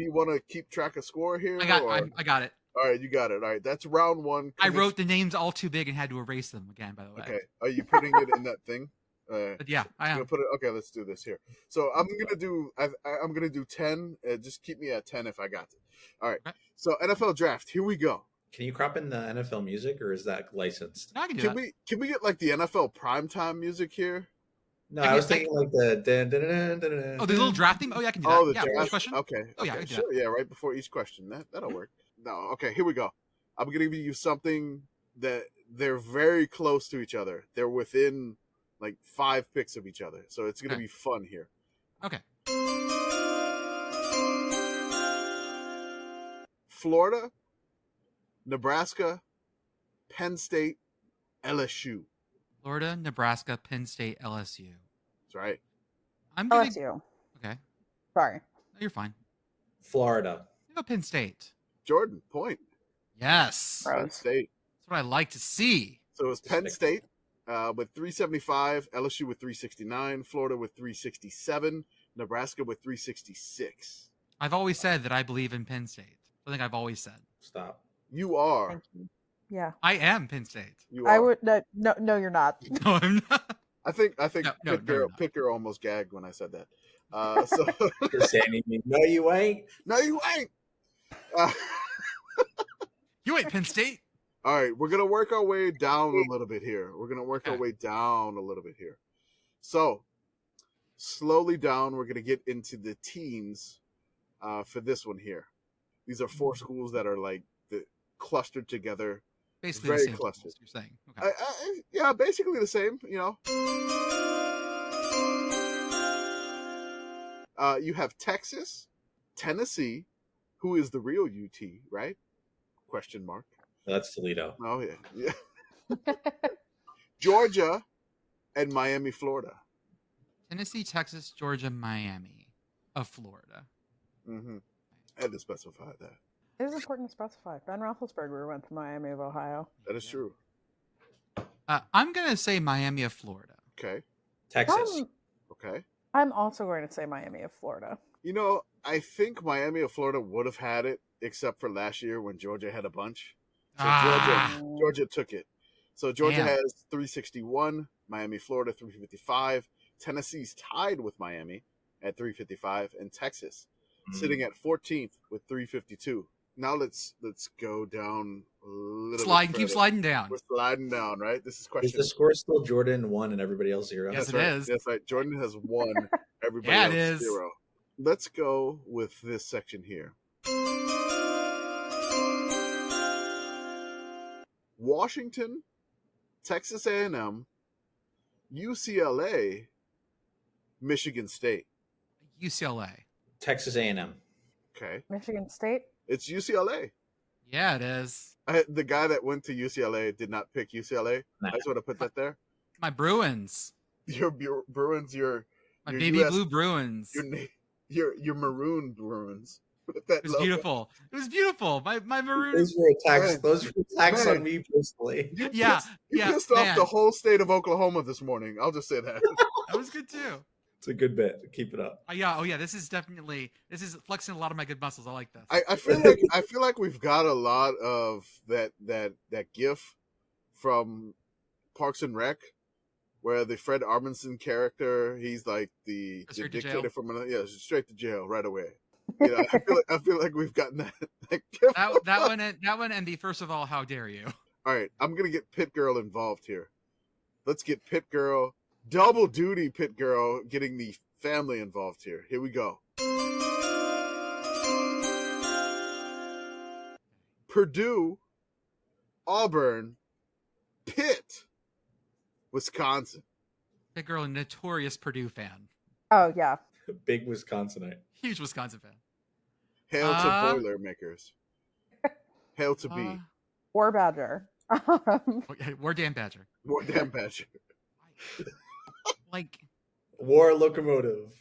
wanna great. keep track of score here? I got it. All right, you got it. All right, that's round 1. I wrote the names all too big and had to erase them again, by the way. Okay, are you putting it in that thing? But yeah, I am. Put it. Okay, let's do this here. So I'm gonna do 10. Just keep me at 10 if I got it. All right. Okay. So NFL draft. Here we go. Can you crop in the NFL music, or is that licensed? No, I can do Can that. we get like the NFL primetime music here? No, I I was guess- thinking like the. Dun, dun, dun, dun, dun, Oh, the little draft theme? Oh, yeah, I can do that. Oh, the yeah, draft. first question? Okay. Oh, yeah, I okay, can do sure. Yeah, right before each question. That'll Mhm. work. No. Okay. Here we go. I'm gonna give you something that they're very close to each other. They're within like 5 picks of each other, so it's gonna Okay. be fun here. Okay. Florida, Nebraska, Penn State, LSU. Florida, Nebraska, Penn State, LSU. That's right. I'm going to... LSU. Okay. No, Sorry. you're fine. Florida. You go Penn State. Jordan, point. Yes. Right. Penn State. That's what I like to see. So it was Penn State with 375, LSU with 369, Florida with 367, Nebraska with 366. I've always said that I believe in Penn State. I think I've always said. Stop. You are. Thank you. Yeah. I am Penn State. You are. I would no, you're not. No, I'm not. I think No, Picker, no. Picker almost gagged when I said that. So You're saying you no, you ain't. no, you ain't. Uh, You ain't Penn State. all right, we're gonna work our way down a little bit here. So slowly down, we're gonna get into the teens for this one here. These are 4 schools that are like clustered together. Basically Very the same clustered. schools, you're saying. Okay. Yeah, basically the same. You know. You have Texas, Tennessee, who is the real UT, right? Question mark. That's Toledo. Oh yeah. Georgia, and Miami, Florida. Tennessee, Texas, Georgia, Miami of Florida. Mm-hmm. I had to specify that. It is important to specify. Ben Roethlisberger went to Miami of Ohio. That is true. I'm going to say Miami of Florida. Okay. Texas. Okay. I'm also going to say Miami of Florida. You know, I think Miami of Florida would have had it, except for last year when Georgia had a bunch. So Ah. Georgia took it. So Georgia Damn. has 361, Miami, Florida 355, Tennessee's tied with Miami at 355, and Texas sitting at 14th with 352. Now let's go down a little Slide, bit keep further. sliding down. We're sliding down, right? This is question. Is the score still Jordan 1 and everybody else 0? Yes, That's it right. is. That's right. Jordan has 1. Everybody Yeah, else it is. 0. Let's go with this section here. Washington, Texas A&M, UCLA, Michigan State. UCLA. Texas A&M. Okay. Michigan State. It's UCLA. Yeah, it is. The guy that went to UCLA did not pick UCLA. Nah. I just want to put that there. My Bruins. Your Bruins, My your baby US blue Bruins. your maroon Bruins. It was beautiful. It was beautiful. My maroon. Those were attacks. Man. Those were attacks Man. on me personally. Yeah, You yeah. pissed off man. the whole state of Oklahoma this morning. I'll just say that. That was good too. It's a good bit. Keep it up. Yeah. Oh yeah. This is flexing a lot of my good muscles. I like this. I feel like we've got a lot of that gif from Parks and Rec, where the Fred Armisen character, he's like the Straight to dictator jail. from straight to jail right away. You know, I feel like we've gotten that gif. that one and the first of all, how dare you? All right, I'm gonna get Pit Girl involved here. Let's get Pit Girl, double duty Pit Girl, getting the family involved here. Here we go. Purdue, Auburn, Pitt, Wisconsin. That girl, a notorious Purdue fan, Oh yeah. Big Wisconsinite. huge Wisconsin fan. Hail to Boilermakers. Hail to be. War Badger. War Dan Badger. More damn Badger. Like War locomotive.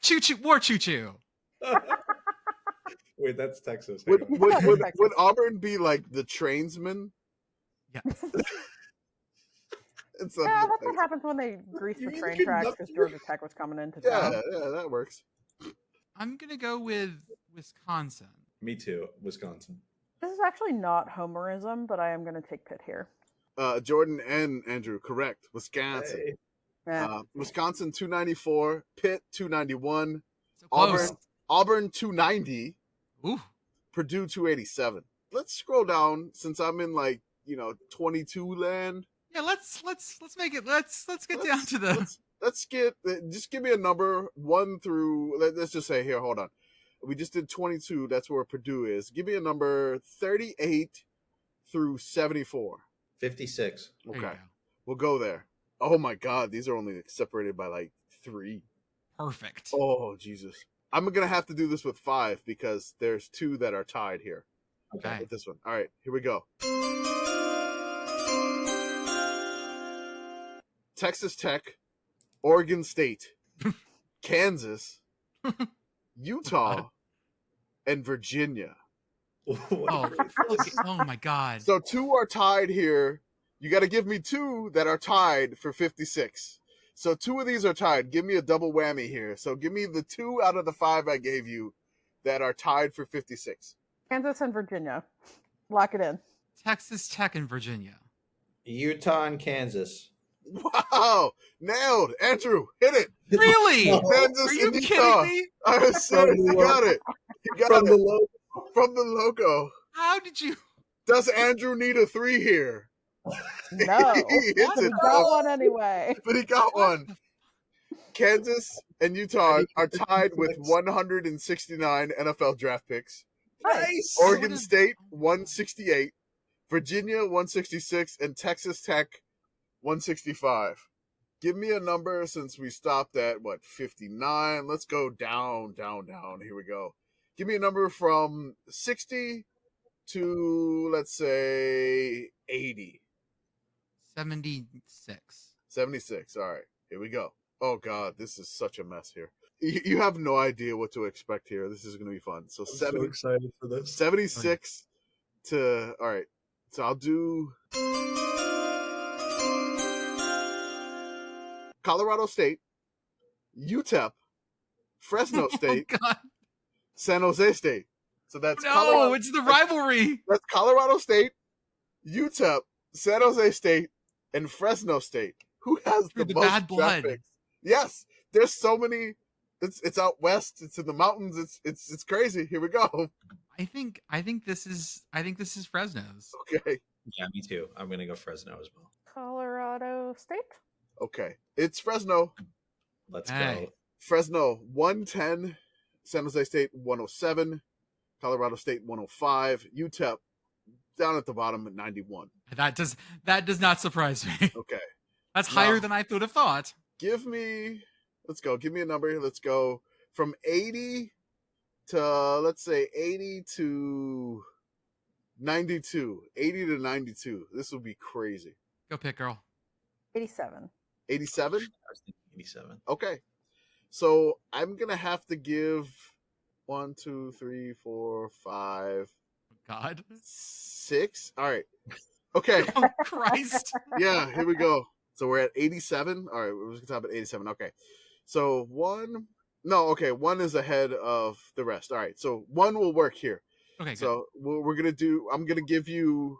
choo choo. War choo choo. Wait, that's Texas. Would, Hang on. would, would, Texas. would Auburn be like the trainsman? Yeah. It's Yeah, that's what happens when they grease You the mean train you can tracks knock because your- Georgia Tech was coming into yeah, town. yeah, that works. I'm gonna go with Wisconsin. Me too. Wisconsin. This is actually not homerism, but I am going to take Pitt here. Jordan and Andrew, correct. Wisconsin. Hey. Yeah. Wisconsin 294, Pitt 291, So close. Auburn 290, Ooh. Purdue 287. Let's scroll down since I'm in 22 land. Yeah. Let's make it. Let's get down to the. Let's get just give me a number 1 through. Let's just say here. Hold on. We just did 22. That's where Purdue is. Give me a number 38 through 74. 56. There you Okay, go. we'll go there. Oh my God, these are only separated by 3. Perfect. Oh Jesus, I'm gonna have to do this with 5 because there's 2 that are tied here. Okay. With this one. All right, here we go. Texas Tech, Oregon State, Kansas, Utah, and Virginia. Oh, okay. Oh my God. So 2 are tied here. You got to give me 2 that are tied for 56. So 2 of these are tied. Give me a double whammy here. So give me the 2 out of the 5 I gave you that are tied for 56. Kansas and Virginia. Lock it in. Texas Tech and Virginia. Utah and Kansas. Wow, nailed. Andrew, hit it. Really? No. Kansas Are you and kidding Utah. me? I was serious. You got it. You got From it. the low. From the logo. How did you? Does Andrew need a 3 here? No. He hits But it, he got though. one anyway. But he got one. Kansas and Utah are tied with 169 NFL draft picks. Nice. Oregon would've- State 168, Virginia 166, and Texas Tech 165. Give me a number since we stopped at 59. Let's go down. Here we go. Give me a number from 60 to let's say 80. 76. 76. All right, here we go. Oh God, this is such a mess here. You have no idea what to expect here. This is going to be fun. So I'm so excited for this. 76 to all right. So I'll do Colorado State, UTEP, Fresno State, Oh God. San Jose State. So that's No, it's the rivalry. That's Colorado State, UTEP, San Jose State, and Fresno State. Who has the most bad blood? Draft picks? Yes, there's so many. It's out west. It's in the mountains. It's crazy. Here we go. I think this is Fresno's. Okay. Yeah, me too. I'm gonna go Fresno as well. Colorado State. Okay, it's Fresno. Let's Hey. go. Fresno 110, San Jose State 107, Colorado State 105, UTEP down at the bottom at 91. That does not surprise me. Okay, That's Now- higher than I would have thought. give me a number. Let's go from 80 to, let's say 80 to 92. 80 to 92. This would be crazy. Go pick, girl. 87. 87? I was thinking 87. Okay. So I'm going to have to give 1, 2, 3, 4, 5, God. 6. All right. Okay. Oh Christ. Yeah, here we go. So we're at 87. All right, we're just gonna talk about 87. Okay. So one is ahead of the rest. All right, so one will work here. Okay, good. So we're gonna do. I'm gonna give you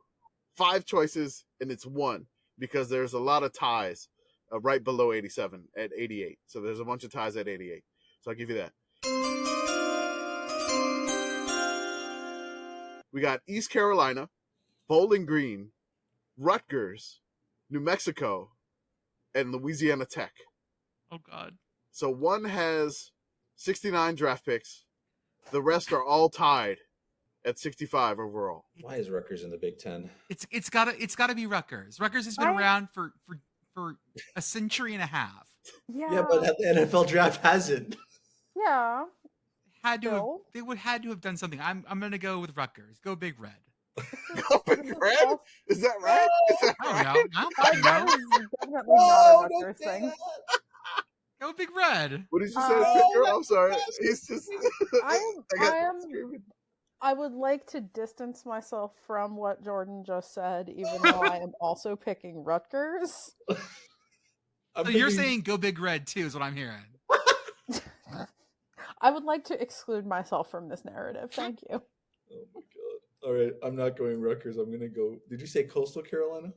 5 choices, and it's 1 because there's a lot of ties right below 87 at 88. So there's a bunch of ties at 88. So I'll give you that. We got East Carolina, Bowling Green, Rutgers, New Mexico, and Louisiana Tech. Oh God. So one has 69 draft picks. The rest are all tied at 65 overall. Why is Rutgers in the Big Ten? It's gotta be Rutgers. Rutgers has been around for a century and a half. Yeah. Yeah, but the NFL draft hasn't. Yeah. Had to have, Bill? they would had to have done something. I'm gonna go with Rutgers. Go Big Red. Go Big Red? Is that right? Is that I right? don't know. I don't That know. is definitely not a Rutgers thing. Go Big Red. What did you say, Oh, Pit Girl? I'm sorry. He's just. I am. I would like to distance myself from what Jordan just said, even though I am also picking Rutgers. So you're saying go Big Red too? Is what I'm hearing. I would like to exclude myself from this narrative. Thank you. Oh my God. All right, I'm not going Rutgers. I'm going to go. Did you say Coastal Carolina?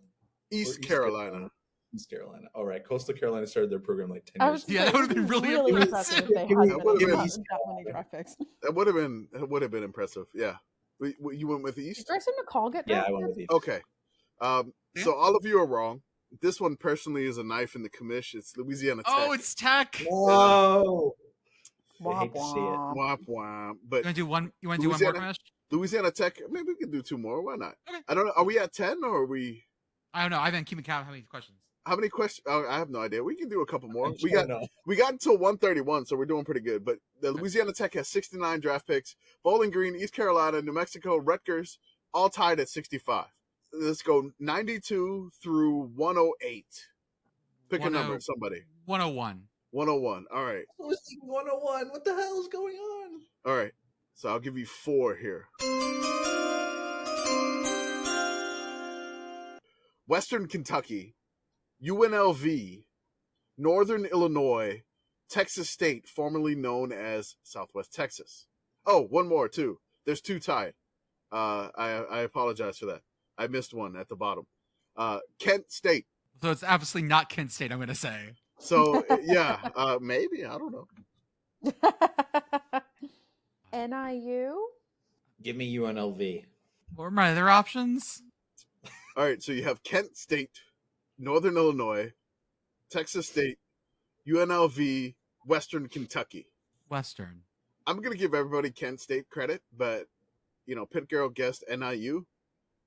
East Carolina. East Carolina. All right, Coastal Carolina started their program like 10 I years was ago. Yeah, that would've been really impressive if they had Give me- been give me that East many draft picks. That would have been impressive. Yeah. You went with the Did East? Grayson McCall get Yeah, I drafted? went with East. Okay. So all of you are wrong. This one personally is a knife in the commish. It's Louisiana Tech. Oh, it's Tech. You Whoa! I Womp hate to see it. womp. Womp womp. But want to do one? You want to do one more, Louisiana- Ramesh? Louisiana Tech, maybe we can do 2 more. Why not? Okay. I don't know. Are we at 10 or are we? I don't know. I've been keeping count. How many questions? How many questions? Oh, I have no idea. We can do a couple more. I We don't got know. we got until 131, so we're doing pretty good. But the Louisiana Tech has 69 draft picks. Bowling Green, East Carolina, New Mexico, Rutgers, all tied at 65. Let's go 92 through 108. Pick a number, somebody. 101. 101. All right. I was thinking 101. What the hell is going on? All right. So I'll give you 4 here. Western Kentucky, UNLV, Northern Illinois, Texas State, formerly known as Southwest Texas. Oh, one more too. There's 2 tied. I apologize for that. I missed one at the bottom. Kent State. So it's obviously not Kent State. I'm going to say. So yeah, maybe, I don't know. NIU? Give me UNLV. What are my other options? All right, so you have Kent State, Northern Illinois, Texas State, UNLV, Western Kentucky. Western. I'm gonna give everybody Kent State credit, but Pit Girl guessed NIU,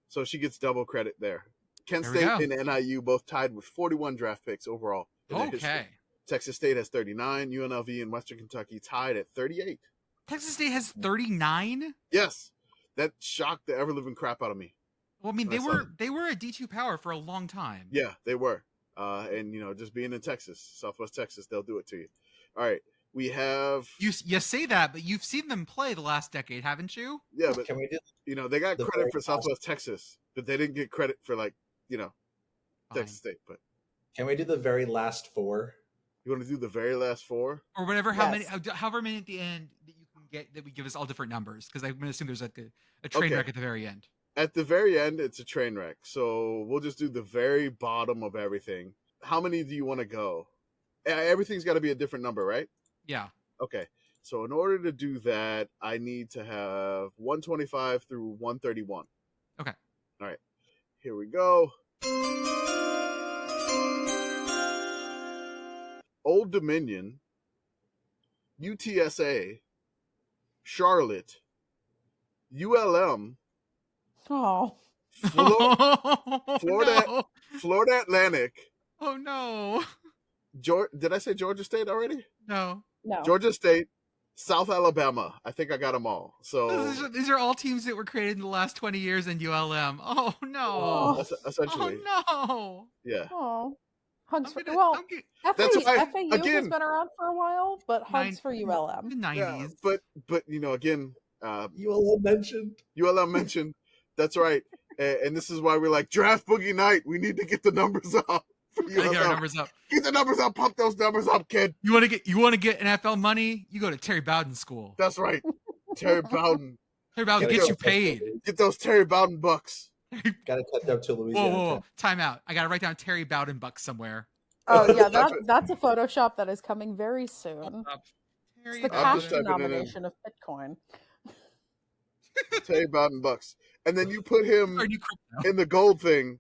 so she gets double credit there. Kent There we State go. and NIU both tied with 41 draft picks overall. in their history. Okay. Texas State has 39. UNLV and Western Kentucky tied at 38. Texas State has 39. Yes, that shocked the ever living crap out of me. Well, I mean, I saw that. they were a D2 power for a long time. Yeah, they were. And just being in Texas, Southwest Texas, they'll do it to you. All right, we have. You say that, but you've seen them play the last decade, haven't you? Yeah, but Can we do they got the credit very for Southwest Texas, but they didn't get credit for Fine. Texas State. But the very last 4? you want to do the very last 4? Or whatever. Yes. However many at the end that you can we give us all different numbers? Because I'm gonna assume there's like a train wreck at the very end. At the very end, it's a train wreck. So we'll just do the very bottom of everything. How many do you want to go? Everything's got to be a different number, right? Yeah. Okay. So in order to do that, I need to have 125 through 131. Okay. All right. Here we go. Old Dominion, UTSA, Charlotte, ULM, Oh. Florida, No. Florida Atlantic. Oh no. Did I say Georgia State already? No. No. Georgia State, South Alabama. I think I got them all. So These are all teams that were created in the last 20 years in ULM. Oh no. essentially, Oh no. yeah. Oh. Hugs for I'm well, gonna- That's why, FAU has again- been around for a while, but hugs for the ULM. 90s. Yeah, but again, ULM mentioned. ULM mentioned. That's right, and this is why we're like draft boogie night. We need to get the numbers up. For Gotta get our ULM. numbers up. Get the numbers up. Pump those numbers up, kid. You want to get NFL money? You go to Terry Bowden School. That's right. Terry Bowden. Terry Bowden Gotta gets you catch up paid. to- Get those Terry Bowden bucks. Gotta catch up to Whoa, Louisiana. whoa, whoa! Time out. I gotta write down Terry Bowden bucks somewhere. Oh yeah, that's a Photoshop that is coming very soon. Terry It's the I'm cash just typing it in. denomination of Bitcoin. Terry Bowden bucks, and then you put him Our new crypto. in the gold thing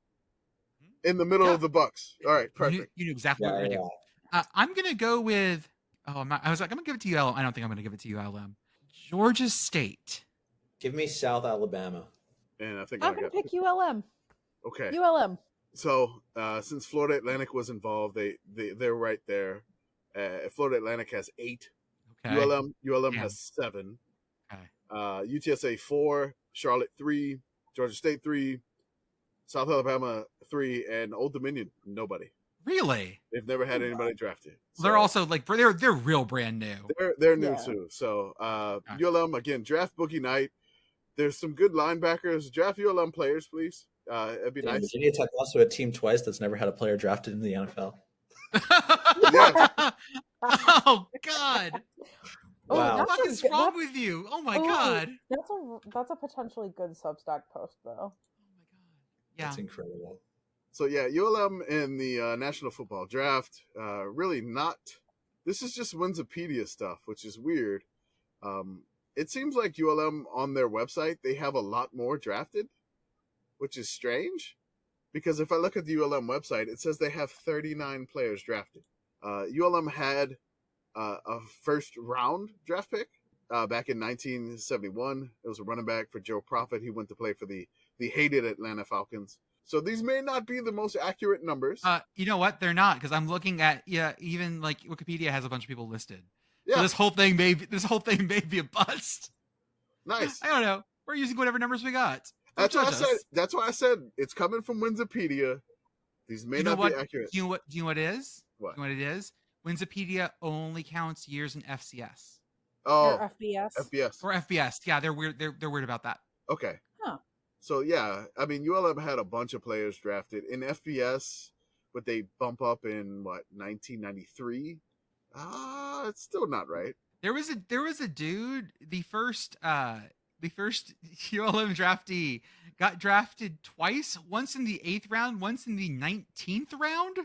in the middle Yeah. of the bucks. All right, perfect. You knew exactly Yeah, what we're yeah. gonna do. I'm gonna go with. Oh, I was like, I'm gonna give it to ULM. I don't think I'm gonna give it to ULM. Georgia State. Give me South Alabama. And I think I'm I gonna got pick ULM. okay. ULM. So since Florida Atlantic was involved, they're right there. Florida Atlantic has 8. Okay. ULM Damn. has 7. Okay. UTSA 4, Charlotte 3, Georgia State 3, South Alabama 3, and Old Dominion nobody. Really? They've never had anybody drafted. They're So also like they're real brand new. they're new Yeah. too. So ULM again, draft bookie night. There's some good linebackers. Draft ULM players, please. It'd be Damn, nice. Virginia Tech also a team twice that's never had a player drafted in the NFL. Oh God! Oh, Wow. What the fuck that's is a- wrong that's- with you? Oh my Ooh, God! That's a potentially good Substack post though. Oh my God! Yeah. That's incredible. So yeah, ULM in the National Football Draft. Really not. This is just Winsipedia stuff, which is weird. It seems like ULM on their website they have a lot more drafted, which is strange. Because if I look at the ULM website, it says they have 39 players drafted. ULM had a first round draft pick back in 1971. It was a running back for Joe Profit. He went to play for the hated Atlanta Falcons. So these may not be the most accurate numbers. You know what? They're not, because I'm looking at even like Wikipedia has a bunch of people listed. Yeah, So this whole thing may be a bust. nice. I don't know. We're using whatever numbers we got. Don't That's why I judge said. us. That's why I said it's coming from Winsipedia. These may You know not what? be accurate. Do you know what it is? What? Do you know what it is? Winsipedia only counts years in FCS Oh, Or FBS. FBS. or FBS. Yeah, they're weird. They're weird about that. Okay. Huh. So yeah, I mean, ULM had a bunch of players drafted in FBS, but they bump up in what 1993. It's still not right. There was a dude. The first ULM draftee got drafted twice. Once in the 8th round. Once in the 19th round.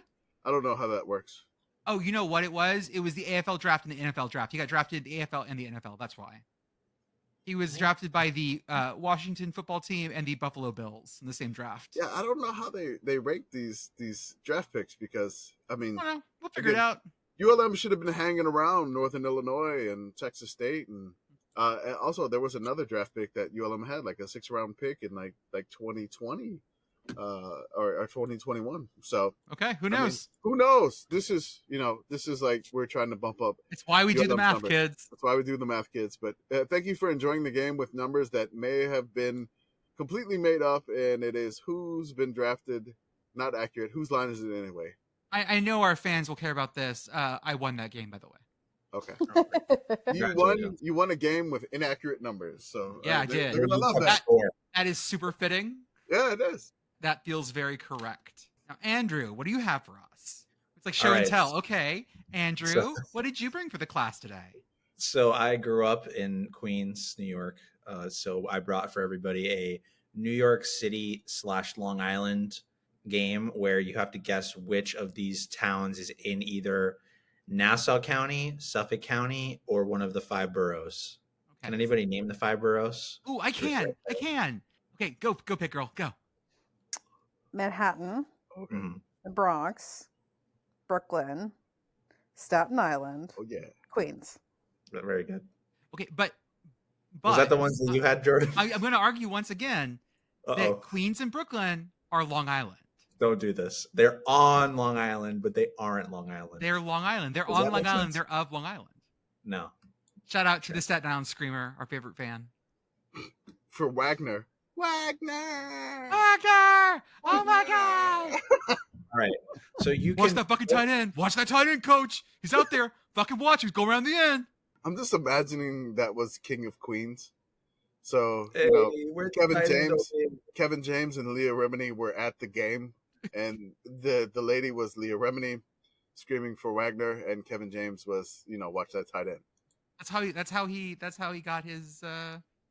I don't know how that works. Oh, you know what it was? It was the AFL draft and the NFL draft. He got drafted in the AFL and the NFL. That's why. He was drafted by the Washington football team and the Buffalo Bills in the same draft. Yeah, I don't know how they rank these draft picks because I mean, I don't know. We'll figure it Again, out. ULM should have been hanging around Northern Illinois and Texas State, and also there was another draft pick that ULM had, like a 6th round pick in like 2020 or 2021. So Okay, who I mean, knows? who knows? This is like we're trying to bump up. It's why we do the ULM math, numbers. kids. That's why we do the math, kids. But thank you for enjoying the game with numbers that may have been completely made up, and it is who's been drafted, not accurate. Whose line is it anyway? I know our fans will care about this. I won that game, by the way. Okay. Congratulations. You won a game with inaccurate numbers. So Yeah, I they're did. gonna love that. Score. That is super fitting. Yeah, it is. That feels very correct. Now, Andrew, what do you have for us? It's like show All and right. tell. Okay, Andrew, So- what did you bring for the class today? So I grew up in Queens, New York. So I brought for everybody a New York City / Long Island game where you have to guess which of these towns is in either Nassau County, Suffolk County, or one of the 5 boroughs. Okay. Can anybody name the 5 boroughs? Ooh, I can. Okay, go pick girl, go. Manhattan, Okay. the Bronx, Brooklyn, Staten Island, Oh yeah. Queens. Very good. Okay, but Was that the ones that you had, Jordan? I'm going to argue once again Uh-oh. that Queens and Brooklyn are Long Island. Don't do this. They're on Long Island, but they aren't Long Island. They're Long Island. They're Does on that Long make Island. sense? They're of Long Island. No. Shout out to the Staten Island Screamer, our favorite fan. For Wagner. Wagner! Oh my god! All right. So you Watch can that fucking tight end. Watch that tight end, coach. He's out there. Fucking watch. He's going around the end. I'm just imagining that was King of Queens. So, Hey, you know, where's Kevin the tight end James, over here? Kevin James and Leah Remini were at the game, and the lady was Leah Remini screaming for Wagner, and Kevin James was, watch that tight end. That's how he got his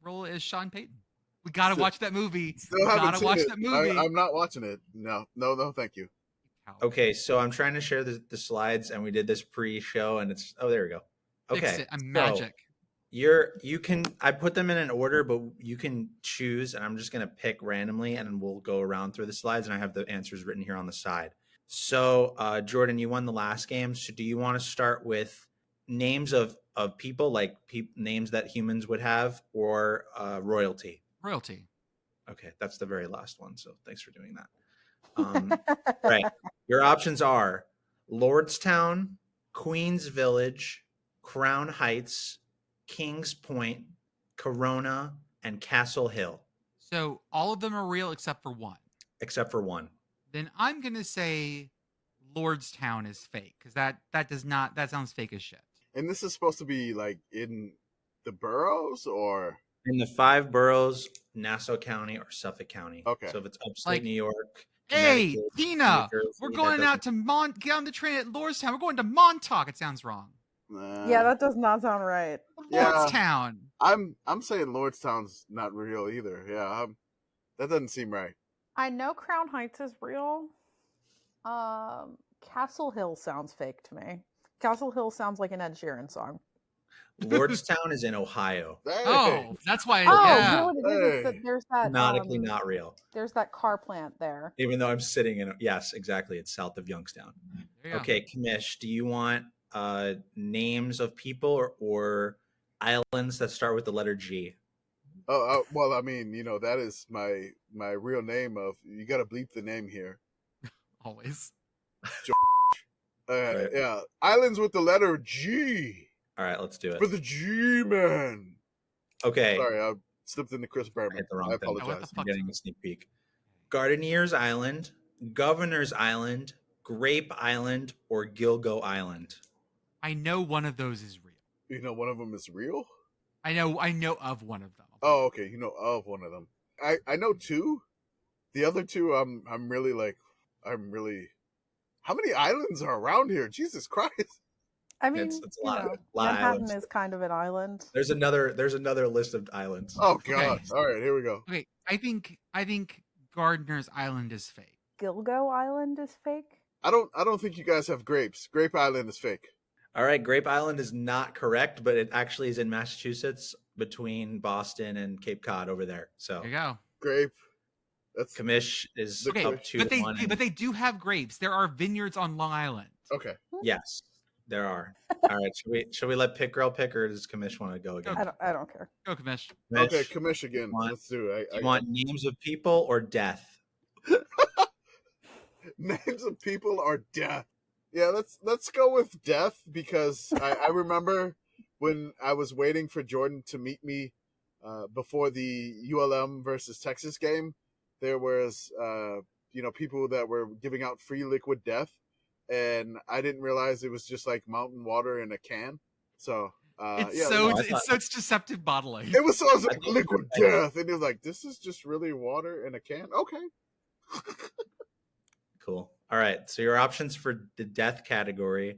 role as Sean Payton. We gotta watch that movie. Still haven't Gotta seen watch it. that movie. I'm not watching it. No, thank you. Okay, so I'm trying to share the slides, and we did this pre-show, and it's there we go. Fix Okay, it. I'm so magic. you can I put them in an order, but you can choose, and I'm just gonna pick randomly, and we'll go around through the slides, and I have the answers written here on the side. So Jordan, you won the last game. So do you want to start with names of people, like names that humans would have, or royalty? Royalty. Okay, that's the very last one. So thanks for doing that. Right. Your options are Lordstown, Queens Village, Crown Heights, Kings Point, Corona, and Castle Hill. So all of them are real except for one. Except for one. Then I'm gonna say Lordstown is fake because that sounds fake as shit. And this is supposed to be like in the boroughs, or In the 5 boroughs, Nassau County or Suffolk County. Okay. So if it's upstate New York. Hey, Connecticut, Tina, New Jersey, we're that going out doesn't- to get on the train at Lordstown. We're going to Montauk. It sounds wrong. Yeah, that does not sound right. Yeah. Lordstown. I'm saying Lordstown's not real either. Yeah, that doesn't seem right. I know Crown Heights is real. Castle Hill sounds fake to me. Castle Hill sounds like an Ed Sheeran song. Lordstown is in Ohio. Hey. Oh, that's why. Oh, Yeah. you know what it is? It's that Hey. there's that Canonically not real. there's that car plant there. Even though I'm sitting in yes, exactly. It's south of Youngstown. There you go. Okay, Kamish, do you want names of people or islands that start with the letter G? Well, I mean, that is my real name. Of you got to bleep the name here. Always. Right. Yeah, islands with the letter G All right, let's do it. for the G man. Okay. Sorry, I slipped into Chris I Berman. hit the wrong I thing. What the apologize. fuck? I'm getting a sneak peek. Gardeniers Island, Governor's Island, Grape Island, or Gilgo Island. I know one of those is real. One of them is real. I know of one of them. Oh, okay. Of one of them. I know 2. The other 2, I'm really. How many islands are around here? Jesus Christ! I mean, It's a lot of Manhattan islands. is kind of an island. There's another list of islands. Oh God! All right, here we go. Okay, I think Gardener's Island is fake. Gilgo Island is fake. I don't think you guys have grapes. Grape Island is fake. All right, Grape Island is not correct, but it actually is in Massachusetts between Boston and Cape Cod over there. So There you go. Grape. That's Kamish is Okay, up 2 but to 1. they do have grapes. There are vineyards on Long Island. okay. Yes, there are. All right, should we let Pick Girl pick, or does Kamish want to go again? I don't care. Go, Kamish. Kamish, Okay, Commish again. want- Let's do it. do you want names of people or death? Names of people are death. Yeah, let's go with death because I remember when I was waiting for Jordan to meet me before the ULM versus Texas game. There was people that were giving out free liquid death, and I didn't realize it was just like mountain water in a can. So It's deceptive bottling. it was like liquid death, and it was like, this is just really water in a can. Okay. Cool. All right. So your options for the death category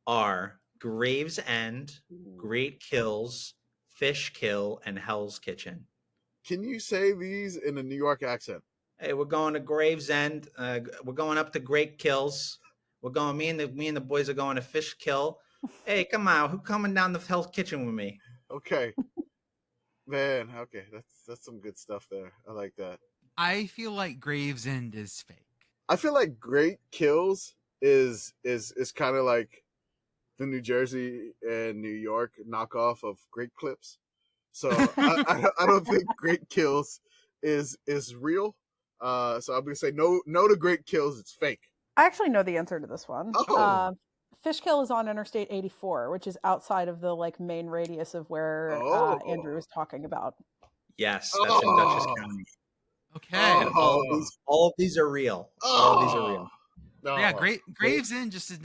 are Gravesend, Great Kills, Fishkill, and Hell's Kitchen. Can you say these in a New York accent? Hey, we're going to Gravesend. We're going up to Great Kills. We're going. Me and the boys are going to Fishkill. Hey, come on! Who coming down the Hell's Kitchen with me? Okay, man. Okay, that's some good stuff there. I like that. I feel like Gravesend is fake. I feel like Great Kills is kind of like the New Jersey and New York knockoff of Great Clips. So I don't think Great Kills is real. So I'm gonna say no to Great Kills. It's fake. I actually know the answer to this one. Oh. Fishkill is on Interstate 84, which is outside of the like main radius of where Andrew was talking about. Yes, that's in Dutchess County. Okay. And all of these are real. All of these are real. No. Yeah, Gravesend just does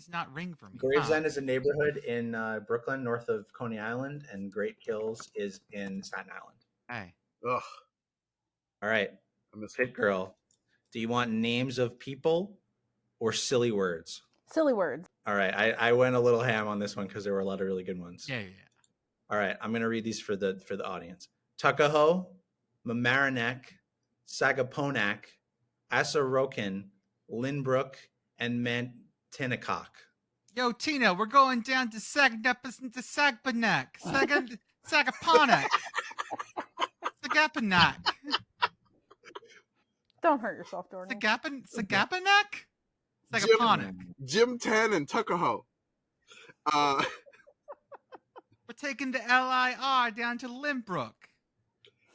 not ring for me. Gravesend is a neighborhood in Brooklyn, north of Coney Island, and Great Kills is in Staten Island. Hey. Ugh. All right, Pit Girl. Do you want names of people or silly words? Silly words. All right, I went a little ham on this one because there were a lot of really good ones. Yeah. All right, I'm gonna read these for the audience. Tuckahoe, Mamaroneck, Sagaponack, Assarokin, Lynbrook, and Mantinacock. Yo, Tina, we're going down to Sagpanak. Sagaponack. Sagaponack. Don't hurt yourself, Jordan. Sagaponack? Sagaponack. Jim Tan and Tuckahoe. We're taking the LIR down to Lynbrook.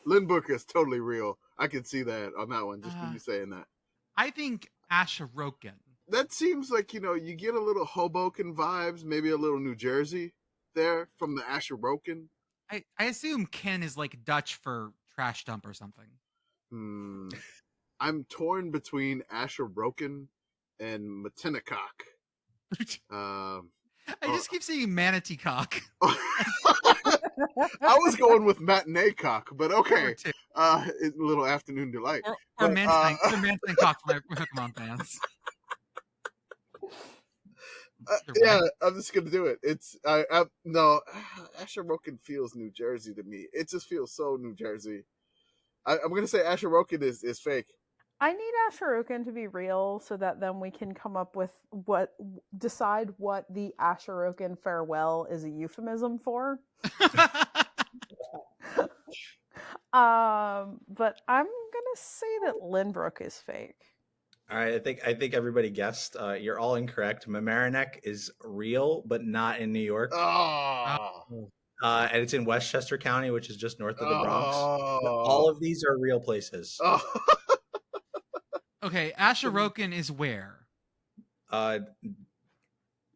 Lynbrook is totally real. I can see that on that one, just from you saying that. I think Asharokin. That seems like, you get a little Hoboken vibes, maybe a little New Jersey there from the Asharokin. I assume Ken is like Dutch for trash dump or something. I'm torn between Asharokin and Matinacock. I just keep seeing manatee cock. I was going with matinee cock, but okay. A little afternoon delight. Or manatee cock for my Pokemon fans. Yeah, I'm just gonna do it. It's no, Asharokin feels New Jersey to me. It just feels so New Jersey. I'm gonna say Asharokin is fake. I need Asharokin to be real so that then we can come up with decide what the Asharokin farewell is a euphemism for. But I'm gonna say that Lynbrook is fake. All right, I think everybody guessed. You're all incorrect. Mamaroneck is real, but not in New York. And it's in Westchester County, which is just north of the Bronx. All of these are real places. Okay, Asharokin is where?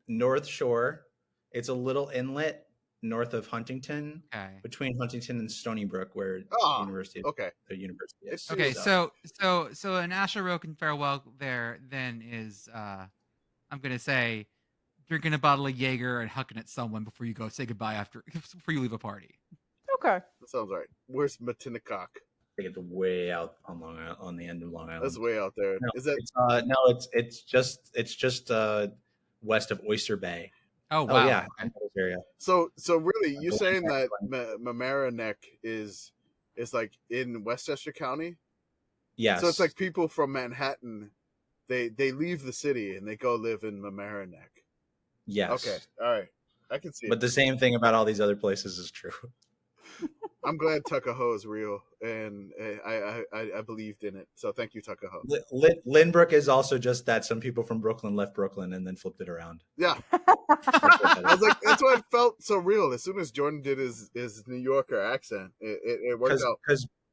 North Shore. It's a little inlet north of Huntington, between Huntington and Stony Brook, where the university is. Okay, so an Asharokin farewell there then is I'm gonna say drinking a bottle of Jaeger and hucking at someone before you go say goodbye before you leave a party. Okay, that sounds right. Where's Matinacock? I think it's way out on the end of Long Island. That's way out there. No, is that? It's just west of Oyster Bay. Oh wow! Yeah. Okay. So really, you're saying that Mamaroneck is like in Westchester County? Yes. So it's like people from Manhattan, they leave the city and they go live in Mamaroneck. Yes. Okay. All right. I can see. But the same thing about all these other places is true. I'm glad Tuckahoe is real, and I believed in it. So thank you, Tuckahoe. Lynbrook is also just that some people from Brooklyn left Brooklyn and then flipped it around. Yeah, I was like, that's why it felt so real. As soon as Jordan did his New Yorker accent, it worked out.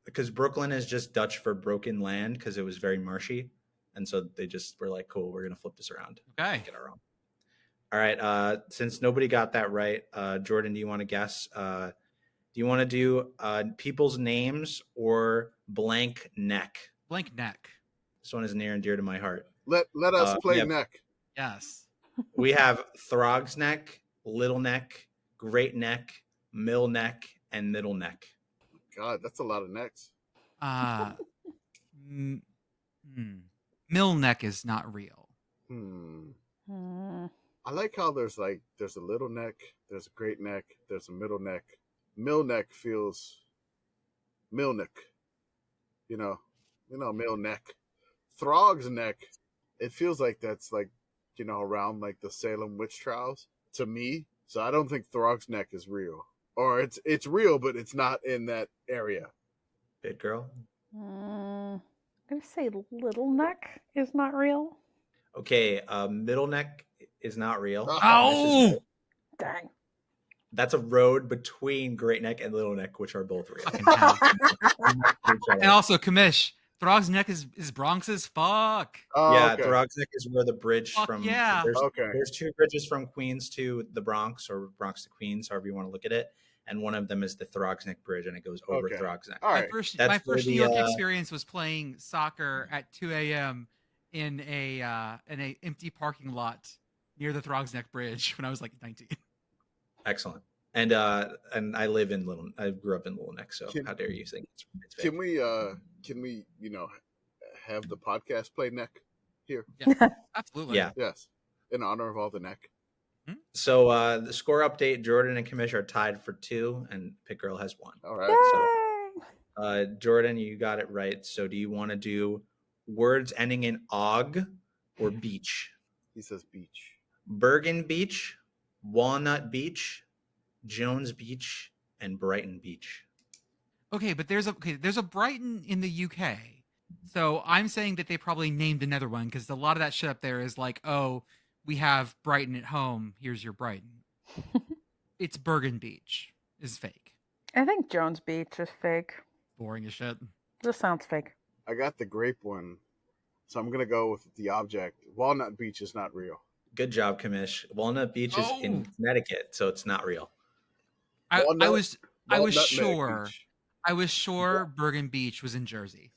Because Brooklyn is just Dutch for broken land because it was very marshy, and so they just were like, "Cool, we're gonna flip this around." Okay, get our own. All right. Since nobody got that right, Jordan, do you want to guess? Do you want to do people's names or blank neck? Blank neck. This one is near and dear to my heart. Let us play neck. Yes. We have Throg's Neck, Little Neck, Great Neck, Mill Neck, and Middle Neck. God, that's a lot of necks. Mill Neck is not real. I like how there's a little neck, there's a great neck, there's a middle neck. Mill neck feels Milnick, you know, mill neck. Throg's neck, it feels like that's like, around like the Salem witch trials to me. So I don't think Throg's neck is real, or it's real, but it's not in that area. Bit girl. I'm gonna say Little Neck is not real. Okay, middle neck is not real. Oh! Dang. That's a road between Great Neck and Little Neck, which are both real. Fucking hell. And also, Kamish, Throg's Neck is Bronx as fuck. Oh, yeah, okay. Throg's Neck is where the bridge Fuck from. yeah. There's two bridges from Queens to the Bronx, or Bronx to Queens, however you want to look at it. And one of them is the Throg's Neck Bridge, and it goes over Throg's Neck. All right. My first New York experience was playing soccer at 2 a.m. in a empty parking lot near the Throg's Neck Bridge when I was like 19. Excellent. And I live in I grew up in Little Neck, so how dare you think it's fake? Can we have the podcast play Neck here? Yeah, absolutely. Yeah. Yes. In honor of all the Neck. So the score update: Jordan and Kamish are tied for 2, and Pit Girl has 1. All right. So, Jordan, you got it right. So, do you want to do words ending in og or beach? He says beach. Bergen Beach, Walnut Beach, Jones Beach, and Brighton Beach. Okay, but there's a Brighton in the UK. So I'm saying that they probably named another one because a lot of that shit up there is like, oh, we have Brighton at home. Here's your Brighton. It's Bergen Beach is fake. I think Jones Beach is fake. Boring as shit. This sounds fake. I got the grape one, so I'm gonna go with the object. Walnut Beach is not real. Good job, Kamish. Walnut Beach is in Connecticut, so it's not real. I was sure. Beach. I was sure Bergen Beach was in Jersey.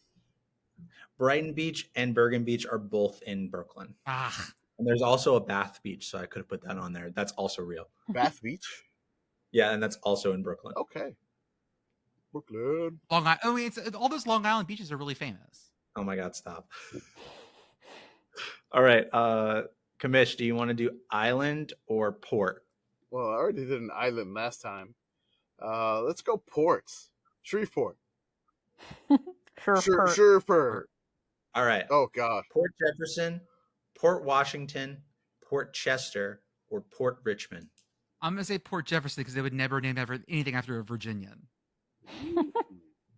Brighton Beach and Bergen Beach are both in Brooklyn. Ah. And there's also a Bath Beach, so I could have put that on there. That's also real. Bath Beach? Yeah, and that's also in Brooklyn. Okay. Brooklyn. Long Island. I mean, all those Long Island beaches are really famous. Oh my God, stop. All right. Kamish, do you want to do island or port? Well, I already did an island last time. Let's go ports. Shreveport. Shreveport. All right. Oh, God. Port Jefferson, Port Washington, Port Chester, or Port Richmond? I'm going to say Port Jefferson because they would never name anything after a Virginian.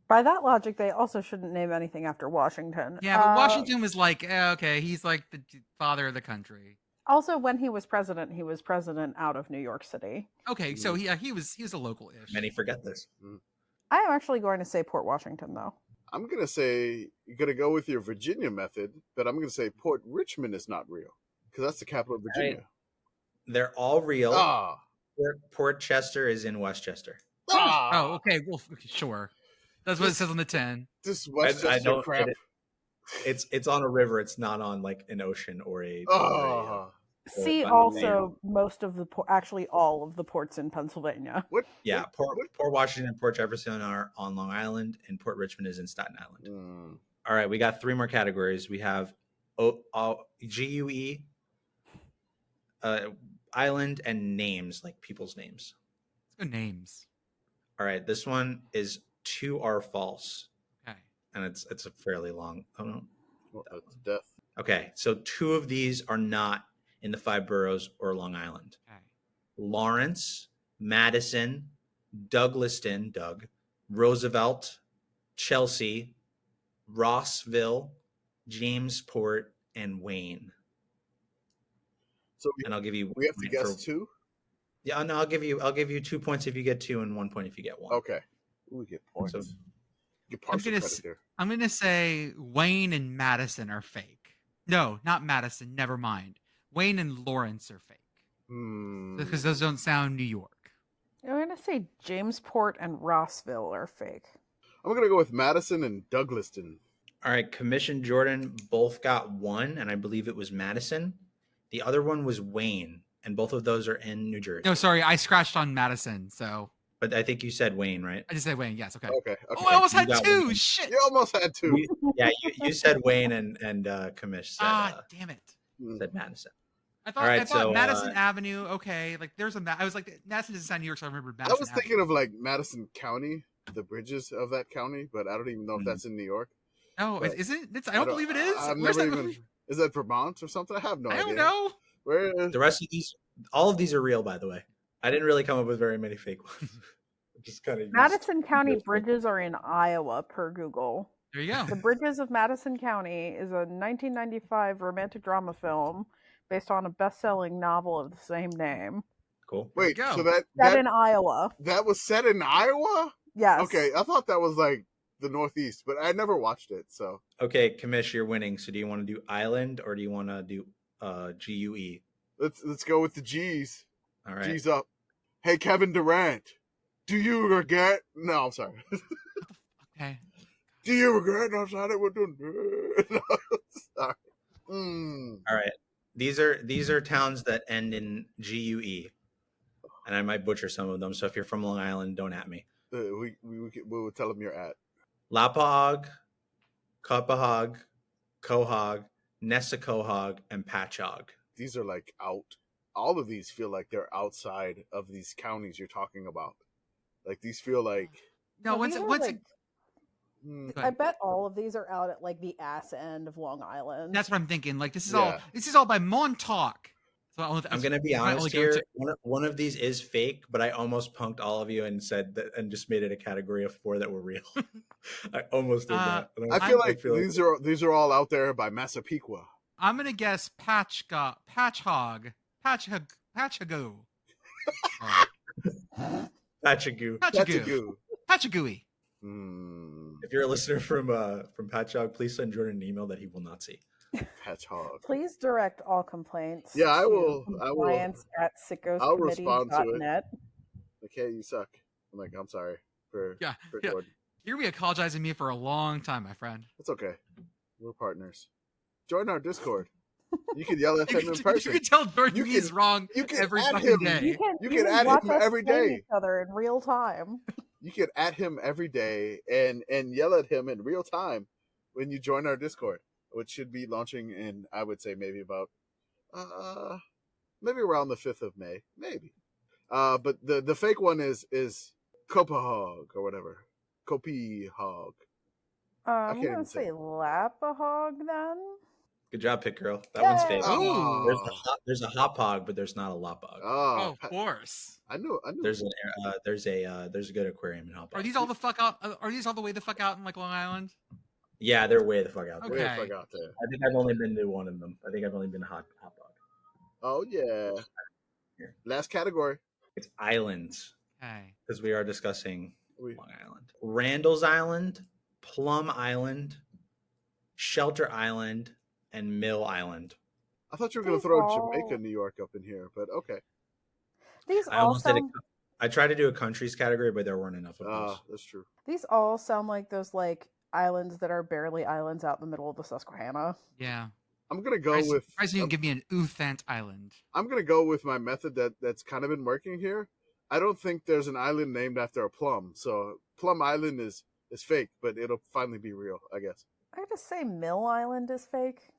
By that logic, they also shouldn't name anything after Washington. Yeah, but Washington was like, okay, he's like the father of the country. Also, when he was president out of New York City. Okay, so he was a local-ish. Many forget this. I am actually going to say Port Washington, though. I'm going to say you're going to go with your Virginia method, but I'm going to say Port Richmond is not real because that's the capital of Virginia. Right. They're all real. Port Chester is in Westchester. Oh, okay. Well, sure. That's what it says on the 10. This Westchester crap. It's on a river. It's not on like an ocean or a. See also most of actually all of the ports in Pennsylvania. Port Washington and Port Jefferson are on Long Island, and Port Richmond is in Staten Island. All right, we got 3 more categories. We have GUE, island, and names, like people's names. Let's go names. All right, this one is 2 are false. Okay. And it's a fairly long. Oh no. That's death. Okay, so 2 of these are not in the 5 boroughs or Long Island. Okay. Lawrence, Madison, Douglaston, Doug, Roosevelt, Chelsea, Rossville, Jamesport, and Wayne. So I'll give you. We have to guess 2. Yeah, no, I'll give you 2 points if you get 2 and 1 point if you get 1. Okay, we get points. So, I'm gonna say Wayne and Madison are fake. No, not Madison. Never mind. Wayne and Lawrence are fake because those don't sound New York. I'm going to say Jamesport and Rossville are fake. I'm going to go with Madison and Douglaston. All right, Commission Jordan both got 1, and I believe it was Madison. The other one was Wayne, and both of those are in New Jersey. No, sorry, I scratched on Madison, so. But I think you said Wayne, right? I just said Wayne. Yes, okay. Okay. Oh, I almost had 2. Wayne. Shit. You almost had 2. You said Wayne and Commish said. Damn it. Said Madison. I thought Madison Avenue. Okay, like there's I was like Madison doesn't sound New York, so I remember Madison. I was thinking of like Madison County, the bridges of that county, but I don't even know if that's in New York. No, is it? I don't believe it is. Where's that movie? Is that Vermont or something? I have no idea. I don't know. Where is... The rest of these, all of these are real, by the way. I didn't really come up with very many fake ones. Just kind of Madison County bridges are in Iowa per Google. There you go. The Bridges of Madison County is a 1995 romantic drama film based on a best-selling novel of the same name. Cool. Wait, so set in Iowa. That was set in Iowa? Yes. Okay, I thought that was like the Northeast, but I never watched it. So okay, Kamish, you're winning. So do you want to do Island or do you want to do GUE? Let's go with the G's. All right. G's up. Hey, Kevin Durant, do you regret? No, I'm sorry. Okay. Do you regret not signing with them? No, sorry. All right. These are towns that end in GUE, and I might butcher some of them. So if you're from Long Island, don't at me. We will tell them you're at Lapahog, Cupahog, Quahog, Nessaquahog, and Patchogue. These are like out. All of these feel like they're outside of these counties you're talking about. Like these feel like I bet all of these are out at like the ass end of Long Island. That's what I'm thinking. Like this is all by Montauk. So I'm gonna be honest here. One of these is fake, but I almost punked all of you and said that, and just made it a category of 4 that were real. I almost did that. I feel like these are all out there by Massapequa. I'm gonna guess Patchhog, Patchagoo. Patchagooey. If you're a listener from Patchogue, please send Jordan an email that he will not see. Patchogue. Please direct all complaints. Yeah, I will. At I'll respond to it. Okay, you suck. I'm sorry for Jordan. You're gonna be apologizing to me for a long time, my friend. It's okay. We're partners. Join our Discord. You can yell at him in person. You can tell Jordan he's wrong every fucking day. You can add him every day. Each other in real time. You can add him every day and yell at him in real time when you join our Discord, which should be launching in, I would say, maybe about maybe around the 5th of May, maybe. But the fake one is Copahog or whatever. Copihog. I'm gonna say Lapahog then. Good job, Pit Girl. That one's fake. There's a hop hog, but there's not a lopog. Oh, of course. I knew. There's a good aquarium in Hop. Are these all the fuck out? Are these all the way the fuck out in like Long Island? Yeah, they're way the fuck out there. Okay. Way the fuck out there. I think I've only been to one of them. I think I've only been to Hop Hog. Oh yeah. Last category. It's islands. Okay. Because we are discussing Long Island. Randall's Island, Plum Island, Shelter Island, and Mill Island. I thought you were going to throw Jamaica, New York up in here, but okay. I tried to do a countries category, but there weren't enough of those. That's true. These all sound like those like islands that are barely islands out in the middle of the Susquehanna. Yeah. I'm going to go with... Surprised you didn't give me an Uthant Island. I'm going to go with my method that's kind of been working here. I don't think there's an island named after a plum, so Plum Island is fake, but it'll finally be real, I guess. I have to say Mill Island is fake.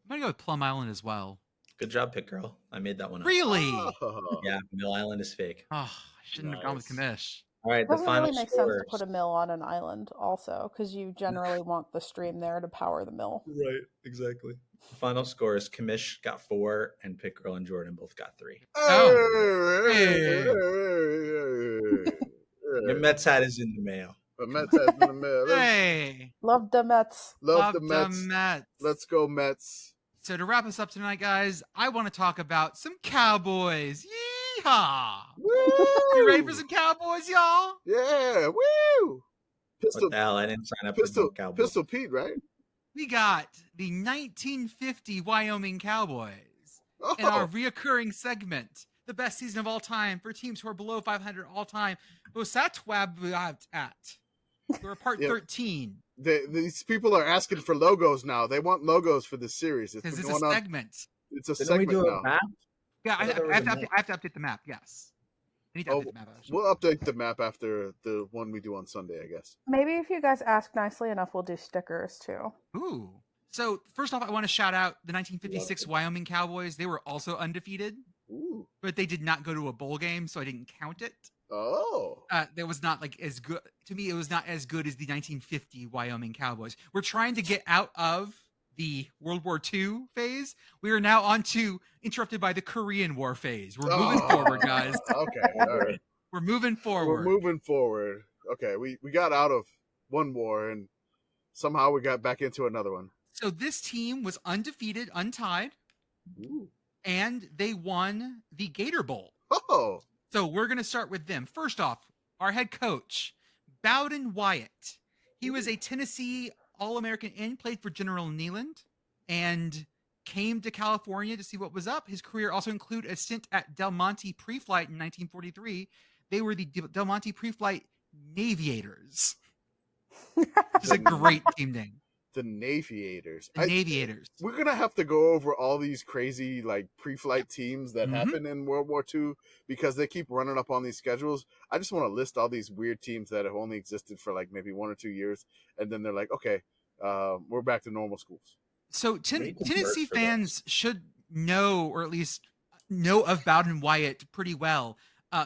I'm going to go with Plum Island as well. Good job, Pit Girl. I made that one up. Really? Oh. Yeah, Mill Island is fake. Oh, I shouldn't have gone with Kamish. All right, the final really makes sense to put a mill on an island also, because you generally want the stream there to power the mill. Right, exactly. The final score is Kamish got 4, and Pit Girl and Jordan both got 3. Oh. Hey. Your Mets hat is in the mail. The Mets hat in the mail. Hey. Love the Mets. Love the Mets. Let's go, Mets. So to wrap us up tonight, guys, I want to talk about some Cowboys. Yeehaw! Woo! You ready for some Cowboys, y'all? Yeah, woo! What the hell? I didn't sign up for Cowboys. Pistol Pete, right? We got the 1950 Wyoming Cowboys in our reoccurring segment, the best season of all time for teams who are below 500 all time. We're part 13. These people are asking for logos now. They want logos for this series. Because it's a segment. It's a segment now. Map? Yeah, I have to update the map, yes. I need to update the map. Actually. We'll update the map after the one we do on Sunday, I guess. Maybe if you guys ask nicely enough, we'll do stickers too. Ooh. So first off, I want to shout out the 1956 Wyoming Cowboys. They were also undefeated, but they did not go to a bowl game, so I didn't count it. Oh, that was not like as good to me. It was not as good as the 1950 Wyoming Cowboys. We're trying to get out of the World War II phase. We are now interrupted by the Korean War phase. We're moving forward, guys. Okay, all right. We're moving forward. Okay, we got out of one war and somehow we got back into another one. So this team was undefeated, untied, and they won the Gator Bowl. Oh. So we're going to start with them. First off, our head coach, Bowden Wyatt. He was a Tennessee All-American and played for General Neyland and came to California to see what was up. His career also included a stint at Del Monte Pre-Flight in 1943. They were the Del Monte Pre-Flight Naviators. Which is a great team name. The Naviators. Naviators. We're going to have to go over all these crazy like pre-flight teams that happened in World War II because they keep running up on these schedules. I just want to list all these weird teams that have only existed for like maybe 1 or 2 years. And then they're like, okay, we're back to normal schools. So Tennessee fans should know, or at least know of Bowden Wyatt pretty well.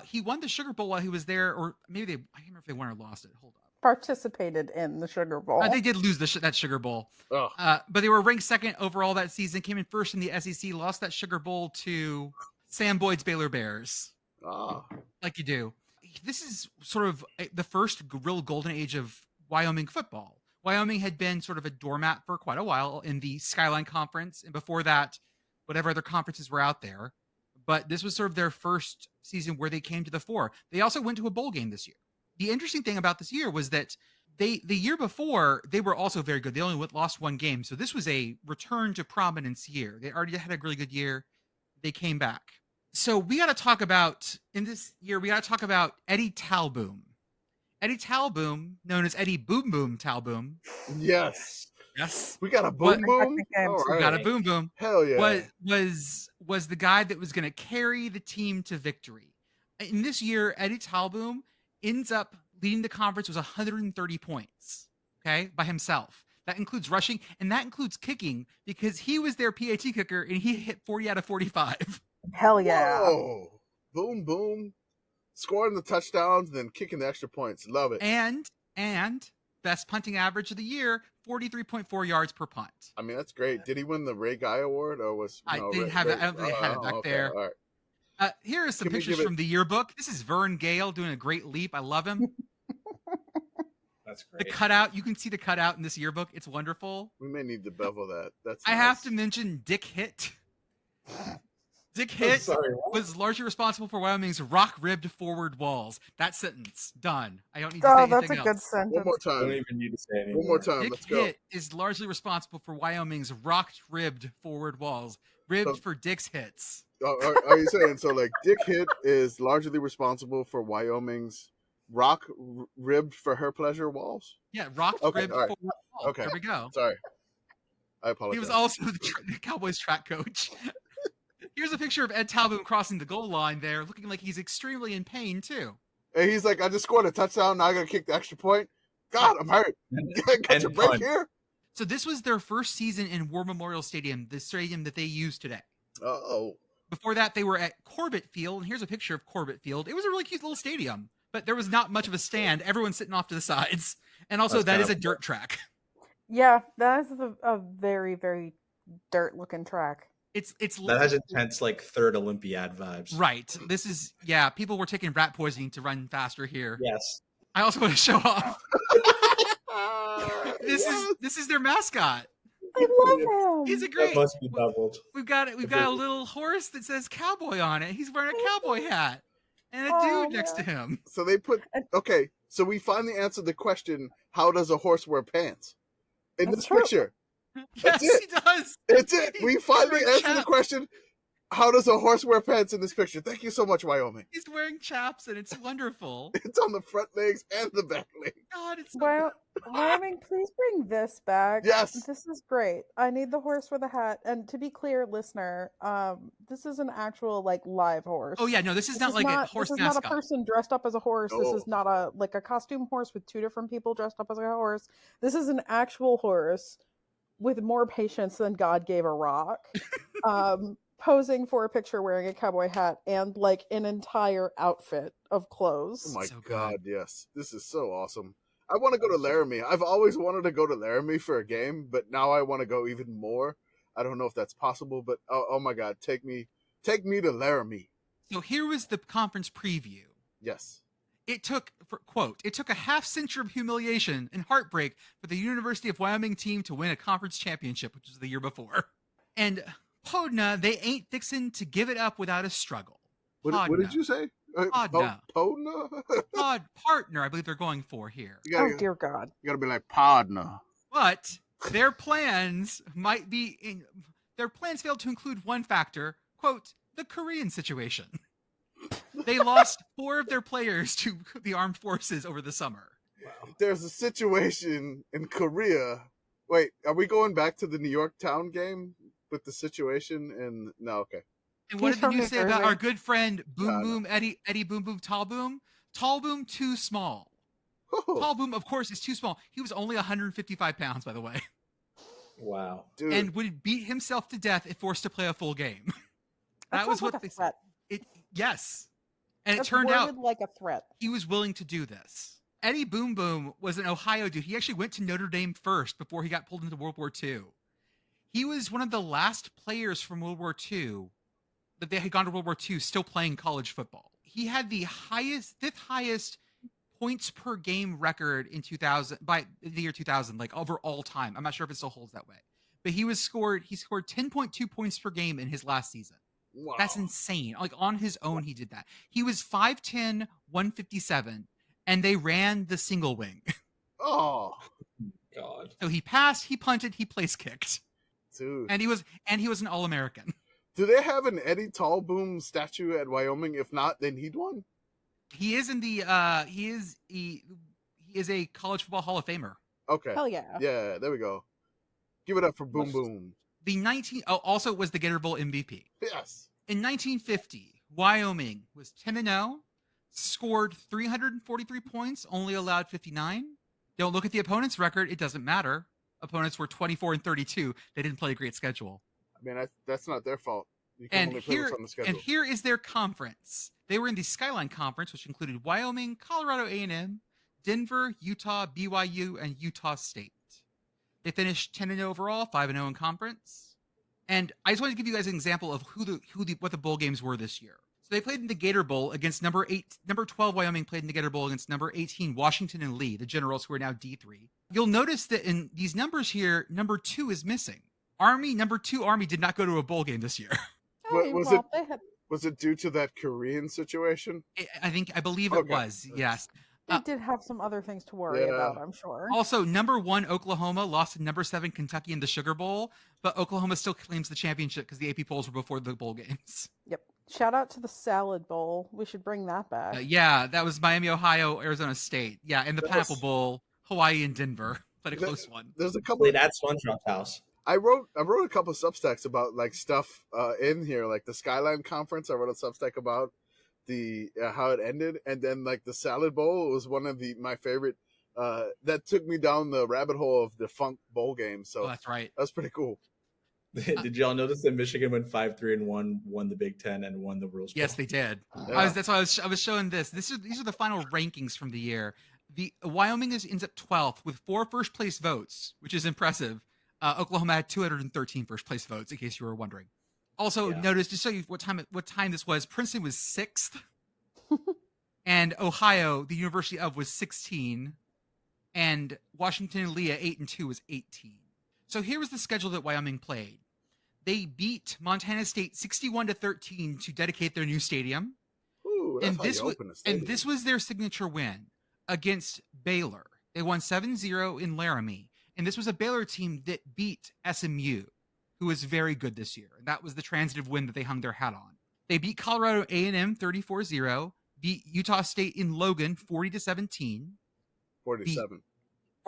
He won the Sugar Bowl while he was there, or maybe I can't remember if they won or lost it. Hold on. Participated in the Sugar Bowl. They did lose that Sugar Bowl. But they were ranked second overall that season, came in first in the SEC, lost that Sugar Bowl to Sam Boyd's Baylor Bears. Like you do. This is sort of the first real golden age of Wyoming football. Wyoming had been sort of a doormat for quite a while in the Skyline Conference, and before that, whatever other conferences were out there. But this was sort of their first season where they came to the fore. They also went to a bowl game this year. The interesting thing about this year was that the year before, they were also very good. They only lost one game. So this was a return to prominence year. They already had a really good year. They came back. So we got to talk about, in this year, Eddie Talboom. Eddie Talboom, known as Eddie Boom Boom Talboom. Yes. We got a boom boom. We got a boom boom. Hell yeah. Was the guy that was going to carry the team to victory. In this year, Eddie Talboom ends up leading the conference with 130 points, okay, by himself. That includes rushing, and that includes kicking, because he was their PAT kicker, and he hit 40 out of 45. Hell yeah. Whoa. Boom, boom. Scoring the touchdowns, then kicking the extra points. Love it. And best punting average of the year, 43.4 yards per punt. I mean, that's great. Did he win the Ray Guy Award, or was... I don't think they had it back there. All right. Here are some pictures from the yearbook. This is Vern Gale doing a great leap. I love him. That's great. The cutout, you can see the cutout in this yearbook. It's wonderful. We may need to bevel that. That's I nice. have to mention Dick Hitt. Dick Hitt was largely responsible for Wyoming's rock-ribbed forward walls. That sentence, done. I don't need to say anything else. That's a good sentence. One more time. Don't even need to say anything. One more time. Dick Let's go. Hitt is largely responsible for Wyoming's rock-ribbed forward walls. Ribbed for Dick's hits. Are you saying, so like Dick Hitt is largely responsible for Wyoming's rock-ribbed for her pleasure walls? Yeah, rock-ribbed forward walls. Okay. There we go. Sorry. I apologize. He was also the Cowboys track coach. Here's a picture of Ed Talboom crossing the goal line there, looking like he's extremely in pain, too. And he's like, I just scored a touchdown, now I got to kick the extra point. God, I'm hurt. Catch a break here? So this was their first season in War Memorial Stadium, the stadium that they use today. Oh. Before that, they were at Corbett Field, and here's a picture of Corbett Field. It was a really cute little stadium, but there was not much of a stand. Everyone's sitting off to the sides. And also, that is a dirt track. Yeah, that is a very, very dirt-looking track. That has intense, like, third Olympiad vibes. Right. This is, people were taking rat poisoning to run faster here. Yes. I also want to show off. This is their mascot. I love him. He's a great. That must be doubled. We've got a little horse that says cowboy on it. He's wearing a cowboy hat and a dude next to him. So they put So we finally answered the question: how does a horse wear pants? In this picture. Yes, he does. It's it. We finally answered the question: how does a horse wear pants in this picture? Thank you so much, Wyoming. He's wearing chaps, and it's wonderful. It's on the front legs and the back legs. God, it's so Well, Wyoming, please bring this back. Yes. This is great. I need the horse with a hat. And to be clear, listener, this is an actual live horse. Oh yeah, no, this is not a horse mascot. This is not a person dressed up as a horse. No. This is not a costume horse with two different people dressed up as a horse. This is an actual horse with more patience than God gave a rock, posing for a picture wearing a cowboy hat and like an entire outfit of Oh clothes. my So god, good. yes. This is so awesome. I want to go to Laramie. I've always wanted to go to Laramie for a game, but now I want to go even more. I don't know if that's possible, but oh my god, take me to Laramie. So here was the conference preview. Yes. It took, quote, it took a half century of humiliation and heartbreak for the University of Wyoming team to win a conference championship, which was the year before. And Podna, they ain't fixin' to give it up without a struggle. What did you say? Podna. Podna? Partner, I believe they're going for here. Oh dear God! You gotta be like Podna. But their plans their plans failed to include one factor, quote, the Korean situation. They lost 4 of their players to the armed forces over the summer. Wow. There's a situation in Korea. Wait, are we going back to the New York Town game with the situation? And no, okay. And what He's did the from news New say about Jersey. our good friend Boom No. Boom Eddie Boom Boom Tall Boom? Tall Boom too small. Tall Boom, of course, is too small. He was only 155 pounds, by the way, Wow. Dude, and would beat himself to death if forced to play a full game. That was sounds what like they a said. threat. Yes, and That's it turned out worded like a threat. he was willing to do this. Eddie Boom Boom was an Ohio dude. He actually went to Notre Dame first before he got pulled into World War II. He was one of the last players from World War II that they had gone to World War II still playing college football. He had the fifth highest points per game record in 2000 by the year 2000, like over all time. I'm not sure if it still holds that way, but he scored 10.2 points per game in his last season. wow. That's insane. Like on his own, he did that. He was 5'10", 157, and they ran the single wing. Oh, God. So he passed, he punted, he place kicked, dude. and he was an All-American. Do they have an Eddie Tallboom statue at Wyoming? If not, they need one. He is in the he is a college football Hall of Famer. Okay. Hell yeah! Yeah, there we go. Give it up for Boom Must- Boom. Also was the Gator Bowl MVP. Yes. In 1950, Wyoming was 10-0, scored 343 points, only allowed 59. Don't look at the opponent's record; it doesn't matter. Opponents were 24-32. They didn't play a great schedule. I mean, that's not their fault. You can And only play what's on the schedule. here is their conference. They were in the Skyline Conference, which included Wyoming, Colorado A&M, Denver, Utah, BYU, and Utah State. They finished 10-0 overall, 5-0 in conference. And I just wanted to give you guys an example of what the bowl games were this year. So they played in the Gator Bowl against number 12 Wyoming played in the Gator Bowl against number 18 Washington and Lee, the Generals who are now D3. You'll notice that in these numbers here, number 2 is missing. Number 2 Army did not go to a bowl game this year. Hey, was well, they had Was it due to that Korean situation? I believe it Okay. was. Yes. they did have some other things to worry Yeah. about, I'm sure. Also, number 1 Oklahoma lost to number 7 Kentucky in the Sugar Bowl, but Oklahoma still claims the championship because the AP polls were before the bowl games. Yep. Shout out to the Salad Bowl. We should bring that back. Yeah, that was Miami, Ohio, Arizona State. Yeah, and the That Pineapple was- Bowl, Hawaii and Denver. But a That- close one. There's a couple. Wait, that's SpongeBob's house. I wrote a couple Substacks about like stuff in here, like the Skyline Conference. I wrote a Substack about the how it ended, and then like the Salad Bowl was one of my favorite. That took me down the rabbit hole of defunct bowl games. So Oh, that's right. that's pretty cool. Did y'all notice that Michigan went 5-3 and won the Big Ten and won the Rose Bowl? Yes, they did. Yeah. That's why I was showing this. These are the final rankings from the year. The Wyoming ends up 12th with 4 first place votes, which is impressive. Oklahoma had 213 first place votes, in case you were wondering. Also, Yeah. notice to show you what time this was. Princeton was 6th, and Ohio, the University of, was 16, and Washington and Lee 8-2 was 18. So here was the schedule that Wyoming played. They beat Montana State 61-13 to dedicate their new stadium. Ooh, that's And how this you was open a stadium. this was their signature win against Baylor. They won 7-0 in Laramie, and this was a Baylor team that beat SMU, who was very good this year. And that was the transitive win that they hung their hat on. They beat Colorado A&M 34-0, beat Utah State in Logan 40-17, 47.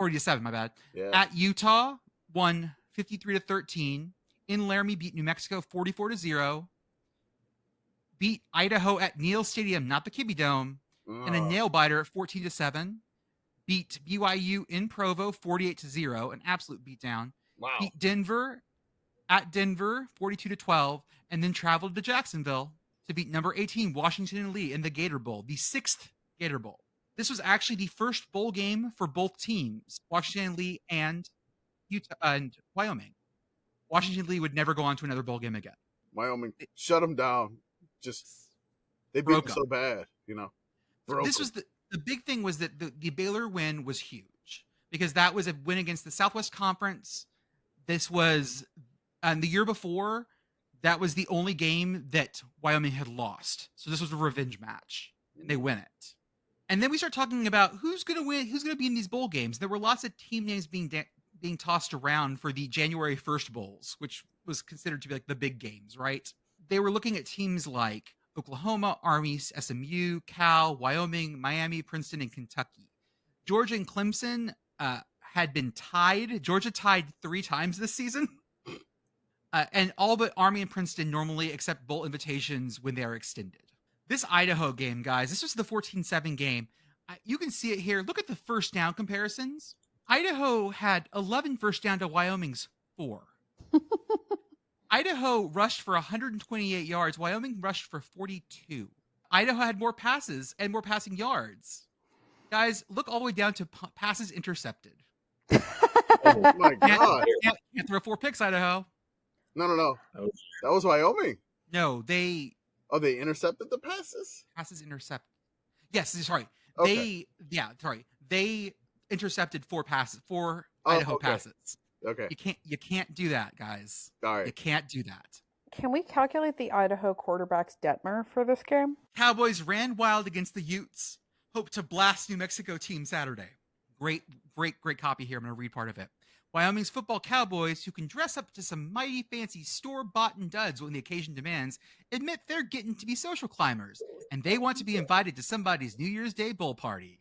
40-7, my bad. Yeah. At Utah, won 53-13. In Laramie, beat New Mexico 44-0. Beat Idaho at Neal Stadium, not the Kibbe Dome, and a Oh, nail biter at 14-7. Beat BYU in Provo 48-0, an absolute beatdown. Wow. Beat Denver at Denver 42-12, and then traveled to Jacksonville to beat number 18 Washington Lee in the Gator Bowl, the 6th Gator Bowl. This was actually the first bowl game for both teams, Washington Lee and Utah and Wyoming. Washington Lee would never go on to another bowl game again. Wyoming shut them down. Just they beat them so bad, This was the big thing was that the Baylor win was huge because that was a win against the Southwest Conference. This was the year before, that was the only game that Wyoming had lost. So this was a revenge match, and they win it. And then we start talking about who's going to win, who's going to be in these bowl games. There were lots of team names being tossed around for the January 1st bowls, which was considered to be like the big games, right? They were looking at teams like Oklahoma, Army, SMU, Cal, Wyoming, Miami, Princeton, and Kentucky. Georgia and Clemson had been tied. Georgia tied 3 times this season. And all but Army and Princeton normally accept bowl invitations when they are extended. This Idaho game, guys, this was the 14-7 game. You can see it here. Look at the first down comparisons. Idaho had 11 first down to Wyoming's 4. Idaho rushed for 128 yards. Wyoming rushed for 42. Idaho had more passes and more passing yards. Guys, look all the way down to passes intercepted. Oh my God. Can't throw 4 picks, Idaho. No. That was Wyoming. No, they intercepted the passes? Passes intercepted. Yes, sorry. Okay. They intercepted 4 passes, 4 Idaho passes. Okay. You can't do that, guys. All right. You can't do that. Can we calculate the Idaho quarterback's Detmer for this game? Cowboys ran wild against the Utes. Hope to blast New Mexico team Saturday. Great copy here. I'm going to read part of it. Wyoming's football Cowboys, who can dress up to some mighty fancy store-bought and duds when the occasion demands, admit they're getting to be social climbers, and they want to be invited to somebody's New Year's Day bowl party.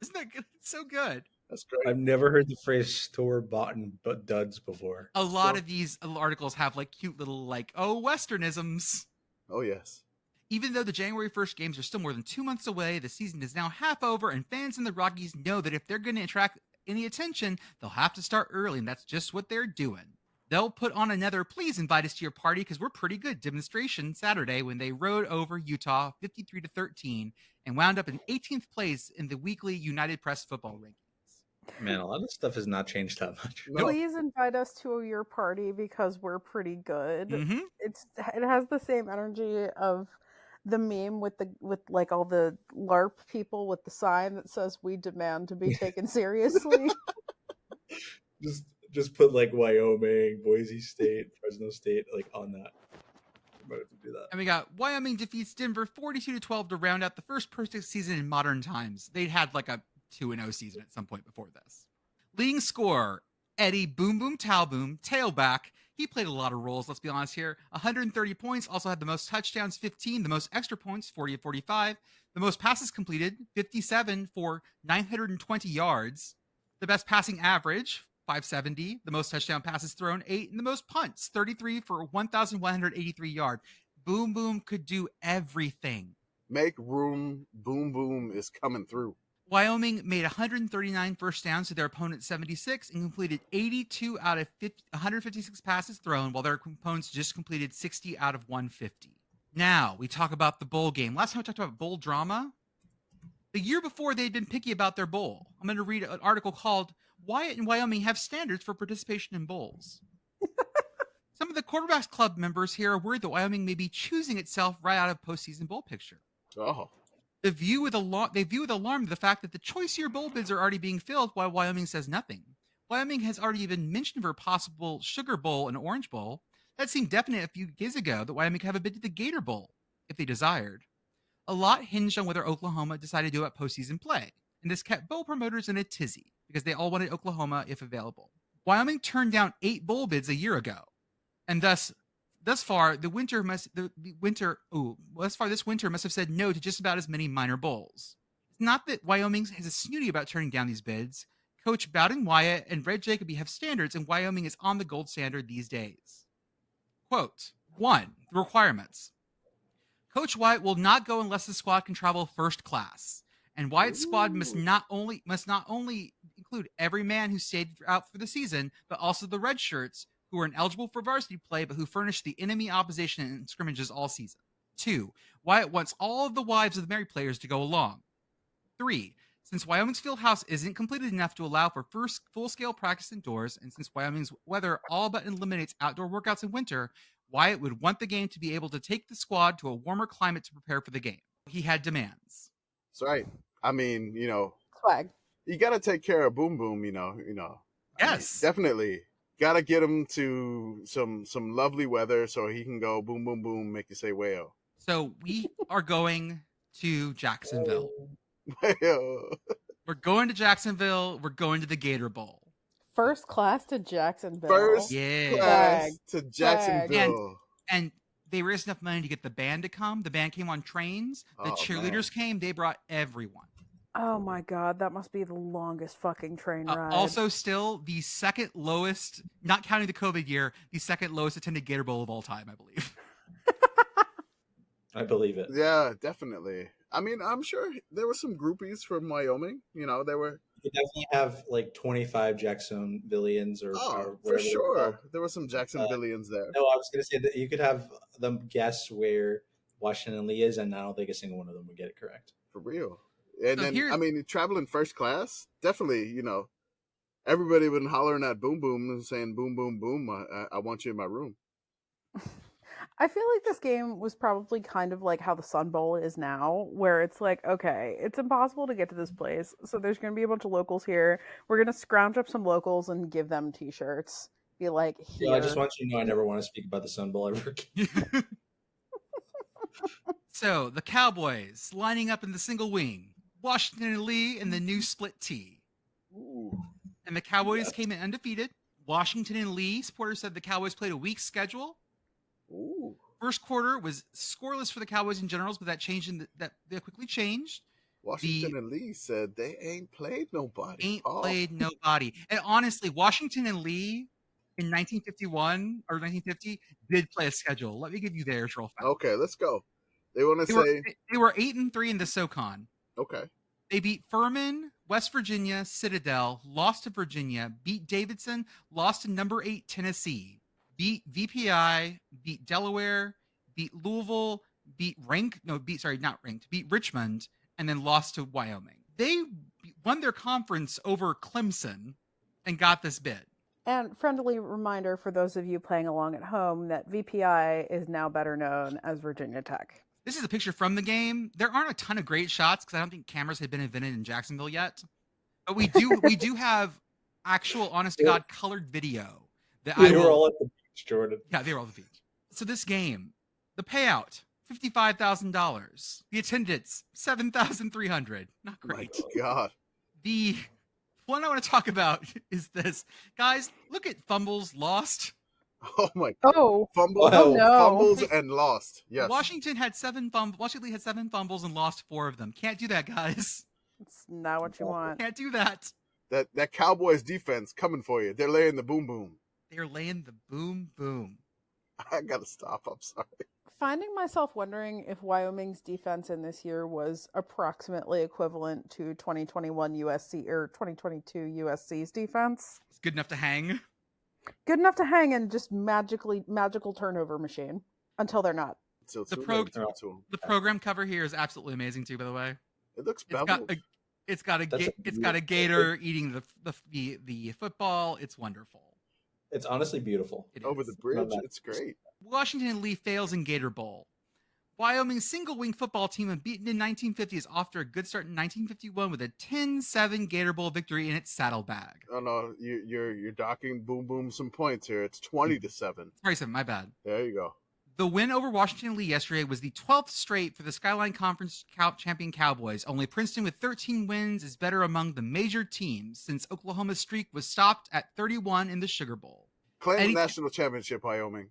Isn't that good? It's so good. That's great. I've never heard the phrase store-bought and duds before. A lot of these articles have like cute little Westernisms. Oh, yes. Even though the January 1st games are still more than 2 months away, the season is now half over, and fans in the Rockies know that if they're going to attract any attention, they'll have to start early, and that's just what they're doing. They'll put on another "please invite us to your party because we're pretty good" demonstration Saturday when they rode over Utah 53-13 and wound up in 18th place in the weekly United Press football rankings. Man, a lot of stuff has not changed that much. No. Please invite us to your party because we're pretty good. Mm-hmm. It has the same energy of the meme with like all the LARP people with the sign that says "We demand to be taken seriously." Just put like Wyoming, Boise State, Fresno State on that. I'm about to do that. And we got Wyoming defeats Denver 42-12 to round out the first perfect season in modern times. They'd had like a 2-0 season at some point before this. Leading scorer, Eddie Boom Boom Talboom, tailback. He played a lot of roles, let's be honest here. 130 points, also had the most touchdowns, 15, the most extra points, 40-45, the most passes completed, 57 for 920 yards, the best passing average, 570, the most touchdown passes thrown, 8, and the most punts, 33 for 1,183 yards. Boom Boom could do everything. Make room. Boom Boom is coming through. Wyoming made 139 first downs to their opponent's 76 and completed 82 out of 156 passes thrown, while their opponents just completed 60 out of 150. Now, we talk about the bowl game. Last time we talked about bowl drama. The year before, they'd been picky about their bowl. I'm going to read an article called "Wyatt and Wyoming Have Standards for Participation in Bowls." Some of the Quarterbacks Club members here are worried that Wyoming may be choosing itself right out of postseason bowl picture. Oh. They view with alarm the fact that the choicier bowl bids are already being filled while Wyoming says nothing. Wyoming has already been mentioned for a possible Sugar Bowl and Orange Bowl. That seemed definite a few days ago that Wyoming could have a bid to the Gator Bowl, if they desired. A lot hinged on whether Oklahoma decided to do about postseason play, and this kept bowl promoters in a tizzy, because they all wanted Oklahoma if available. Wyoming turned down 8 bowl bids a year ago, and thus far, this winter must have said no to just about as many minor bowls. It's not that Wyoming has a snooty about turning down these bids. Coach Bowden Wyatt and Red Jacoby have standards, and Wyoming is on the gold standard these days. Quote, 1. The requirements. Coach Wyatt will not go unless the squad can travel first class, and Wyatt's squad must not only include every man who stayed out for the season, but also the red shirts who were ineligible for varsity play, but who furnished the enemy opposition in scrimmages all season. 2. Wyatt wants all of the wives of the married players to go along. 3. Since Wyoming's field house isn't completed enough to allow for first full-scale practice indoors, and since Wyoming's weather all but eliminates outdoor workouts in winter, Wyatt would want the game to be able to take the squad to a warmer climate to prepare for the game. He had demands. That's right. I mean, Swag. you got to take care of Boom Boom, Yes. I mean, definitely. Got to get him to some lovely weather so he can go boom, boom, boom, make you say wayo. So we are going to Jacksonville. Wayo. We're going to Jacksonville. We're going to the Gator Bowl. First class to Jacksonville. First Yeah. class Swag. to Jacksonville. And they raised enough money to get the band to come. The band came on trains. The Oh, cheerleaders came. They brought everyone. Oh my god, that must be the longest fucking train ride. Also, still the second lowest, not counting the COVID year, the second lowest attended Gator Bowl of all time, I believe. I believe it. Yeah, definitely. I mean, I'm sure there were some groupies from Wyoming. There were. You definitely have like 25 Jacksonvillians or For whatever they're sure. called. There were some Jacksonvillians there. No, I was going to say that you could have them guess where Washington Lee is, and I don't think a single one of them would get it correct. For real. And So then, here- I mean, traveling first class, definitely, everybody been hollering at Boom Boom and saying, boom, boom, boom, I want you in my room. I feel like this game was probably kind of like how the Sun Bowl is now, where it's like, okay, it's impossible to get to this place, so there's going to be a bunch of locals here. We're going to scrounge up some locals and give them T-shirts. Be like, here. So I just want you to know I never want to speak about the Sun Bowl ever again. So the Cowboys lining up in the single wing, Washington and Lee in the new split tee. Ooh. And the Cowboys Yes. came in undefeated. Washington and Lee supporters said the Cowboys played a weak schedule. Ooh. First quarter was scoreless for the Cowboys in generals, but that changed that they quickly changed. Washington and Lee said they ain't played nobody. Ain't Oh. played nobody. And honestly, Washington and Lee in 1951 or 1950 did play a schedule. Let me give you theirs real fast. Okay, let's go. They want to They were 8-3 in the SoCon. okay. They beat Furman, West Virginia, Citadel, lost to Virginia, beat Davidson, lost to number 8 Tennessee, beat VPI, beat Delaware, beat Louisville, beat Richmond, and then lost to Wyoming. They won their conference over Clemson and got this bid. And friendly reminder for those of you playing along at home that VPI is now better known as Virginia Tech. This is a picture from the game. There aren't a ton of great shots because I don't think cameras had been invented in Jacksonville yet. But we do have actual, honest to God, colored video that We were all at the beach, Jordan. Yeah, they were all at the beach. So this game, the payout, $55,000. The attendance, 7,300. Not My great. God. The one I want to talk about is this. Guys, look at fumbles lost. Oh my. Oh, Fumbles, Oh, no. fumbles and lost. Yes. Washington had 7 fumbles. Washington had 7 fumbles and lost 4 of them. Can't do that, guys. it's not what you want. Can't do that. That Cowboys defense coming for you. They're laying the boom boom. They're laying the boom boom. I gotta stop. I'm sorry. Finding myself wondering if Wyoming's defense in this year was approximately equivalent to 2021 USC or 2022 USC's defense. It's good enough to hang. Good enough to hang in just magical turnover machine until they're not. So The too pro- late to talk to 'em. The program cover here is absolutely amazing too, by the way. It looks It's beveled. got a gator eating the football. It's wonderful. It's honestly beautiful. It Over is. the bridge. that. It's great. Washington and Lee fails in Gator Bowl. Wyoming's single-wing football team, unbeaten in 1950, is off to a good start in 1951 with a 10-7 Gator Bowl victory in its saddlebag. Oh no, you're docking boom boom some points here. It's 20-7. Sorry, 7, my bad. There you go. The win over Washington and Lee yesterday was the 12th straight for the Skyline Conference champion Cowboys. Only Princeton with 13 wins is better among the major teams since Oklahoma's streak was stopped at 31 in the Sugar Bowl. Claim Eddie- the national championship, Wyoming.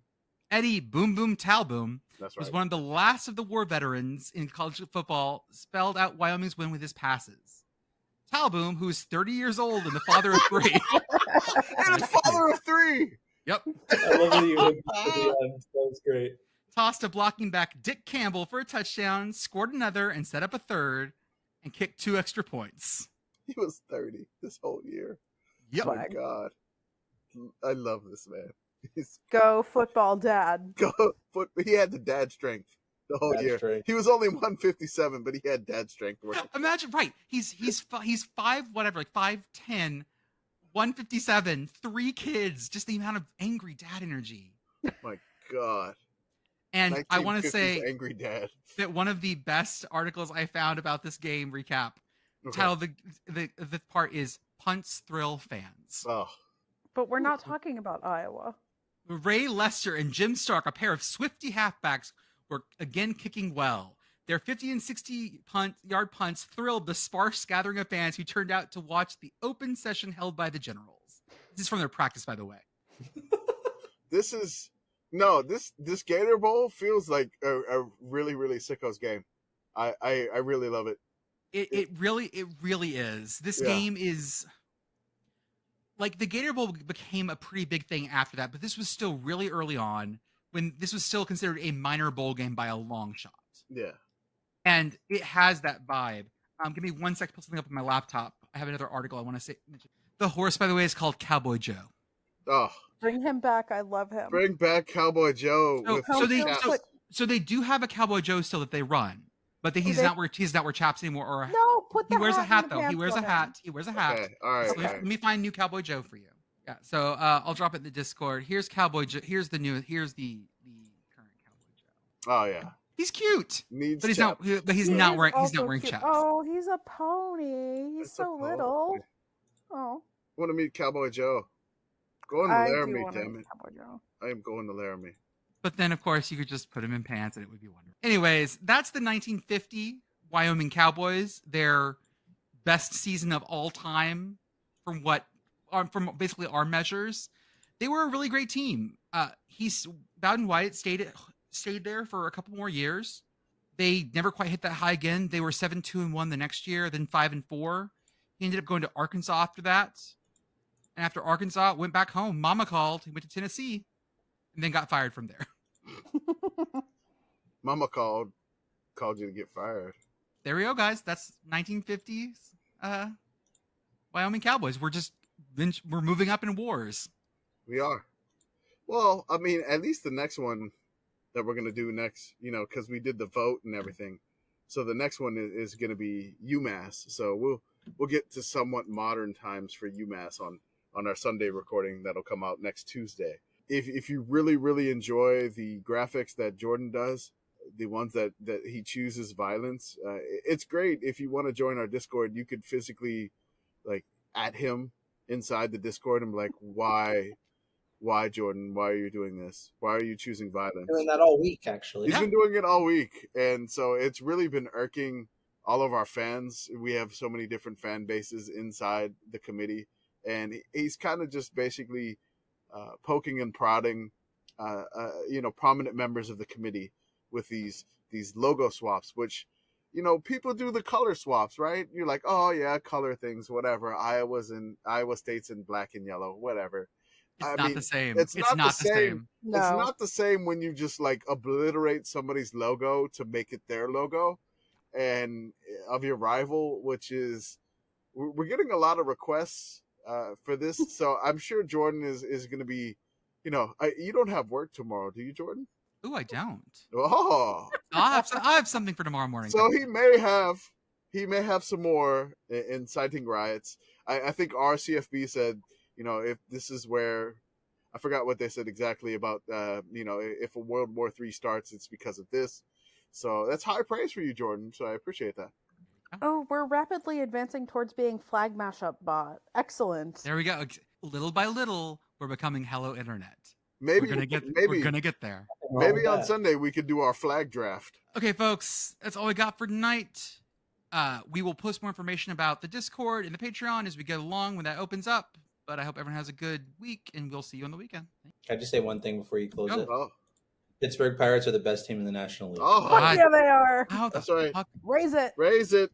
Eddie Boom Boom Talboom That's was right. one of the last of the war veterans in college football, spelled out Wyoming's win with his passes. Talboom, who is 30 years old and the father of 3. And a father of 3. Yep. I love that you went to the end. That was great. Tossed a blocking back Dick Campbell for a touchdown, scored another and set up a third, and kicked 2 extra points. He was 30 this whole year. Yep. Oh my God. I love this man. He's Go football dad. He had the dad strength the whole year. Strength. He was only 157, but he had dad strength. Imagine, right? He's 5'10", 157, 3 kids. Just the amount of angry dad energy. My God. And I want to say angry dad. that one of the best articles I found about this game recap. Title of the part is Punts Thrill Fans. Oh. But we're not talking about Iowa. Ray Lester and Jim Stark, a pair of Swifty halfbacks, were again kicking well. Their 50 and 60-yard punts thrilled the sparse gathering of fans who turned out to watch the open session held by the Generals. This is from their practice, by the way. This Gator Bowl feels like a really, really sickos game. I really love it. It really is. This game is like the Gator Bowl became a pretty big thing after that, but this was still really early on when this was still considered a minor bowl game by a long shot. Yeah. And it has that vibe. Give me 1 sec to pull something up on my laptop. I have another article I want to say. The horse, by the way, is called Cowboy Joe. Oh. Bring him back. I love him. Bring back Cowboy Joe. So they do have a Cowboy Joe still that they run, but he's not wear chaps anymore. Or he wears a hat though. He wears a hat. He wears a hat. Okay. All right. So let me find new Cowboy Joe for you. Yeah. So I'll drop it in the Discord. Here's Cowboy Joe. Here's the current Cowboy Joe. Oh yeah. He's cute. But he's not wearing chaps. Oh, he's a pony. He's so little. Oh. I want to meet Cowboy Joe. Go in the Laramie, damn it. I am going to Laramie. But then, of course, you could just put him in pants and it would be wonderful. Anyways, that's the 1950 Wyoming Cowboys. Their best season of all time from basically our measures. They were a really great team. Bowden White stayed there for a couple more years. They never quite hit that high again. They were 7-2-1 the next year, then 5-4. He ended up going to Arkansas after that. And after Arkansas, went back home. Mama called. He went to Tennessee and then got fired from there. Mama called you to get fired. There we go, guys. That's 1950s Wyoming Cowboys. We're moving up in wars. We are. Well, I mean, at least the next one that we're going to do next, because we did the vote and everything. So the next one is going to be UMass. So we'll get to somewhat modern times for UMass on our Sunday recording that'll come out next Tuesday. If you really, really enjoy the graphics that Jordan does, the ones that he chooses violence, it's great. If you want to join our Discord, you could physically at him inside the Discord and be like, why Jordan? Why are you doing this? Why are you choosing violence? Doing that all week, actually. He's been doing it all week. And so it's really been irking all of our fans. We have so many different fan bases inside the committee. And he's kind of just basically poking and prodding, prominent members of the committee with these logo swaps, which, people do the color swaps, right? You're like, oh yeah, color things, whatever. Iowa State's in black and yellow, whatever. It's not the same. It's not the same. No. It's not the same when you just obliterate somebody's logo to make it their logo, and of your rival, which is we're getting a lot of requests for this. So I'm sure Jordan is going to be, you don't have work tomorrow, do you, Jordan? Ooh, I don't. Oh, I'll have something for tomorrow morning. So he may have some more inciting riots. I think RCFB said, if this is where, I forgot what they said exactly about, if a World War III starts, it's because of this. So that's high praise for you, Jordan. So I appreciate that. Oh, we're rapidly advancing towards being flag mashup bot. Excellent. There we go. Little by little, we're becoming Hello Internet. Maybe we're gonna get there. Maybe on Sunday we could do our flag draft. Okay, folks, that's all we got for tonight. We will post more information about the Discord and the Patreon as we get along when that opens up. But I hope everyone has a good week, and we'll see you on the weekend. Can I just say one thing before you close it? Oh. Pittsburgh Pirates are the best team in the National League. Oh, yeah, they are. How that's right. Raise it. Raise it.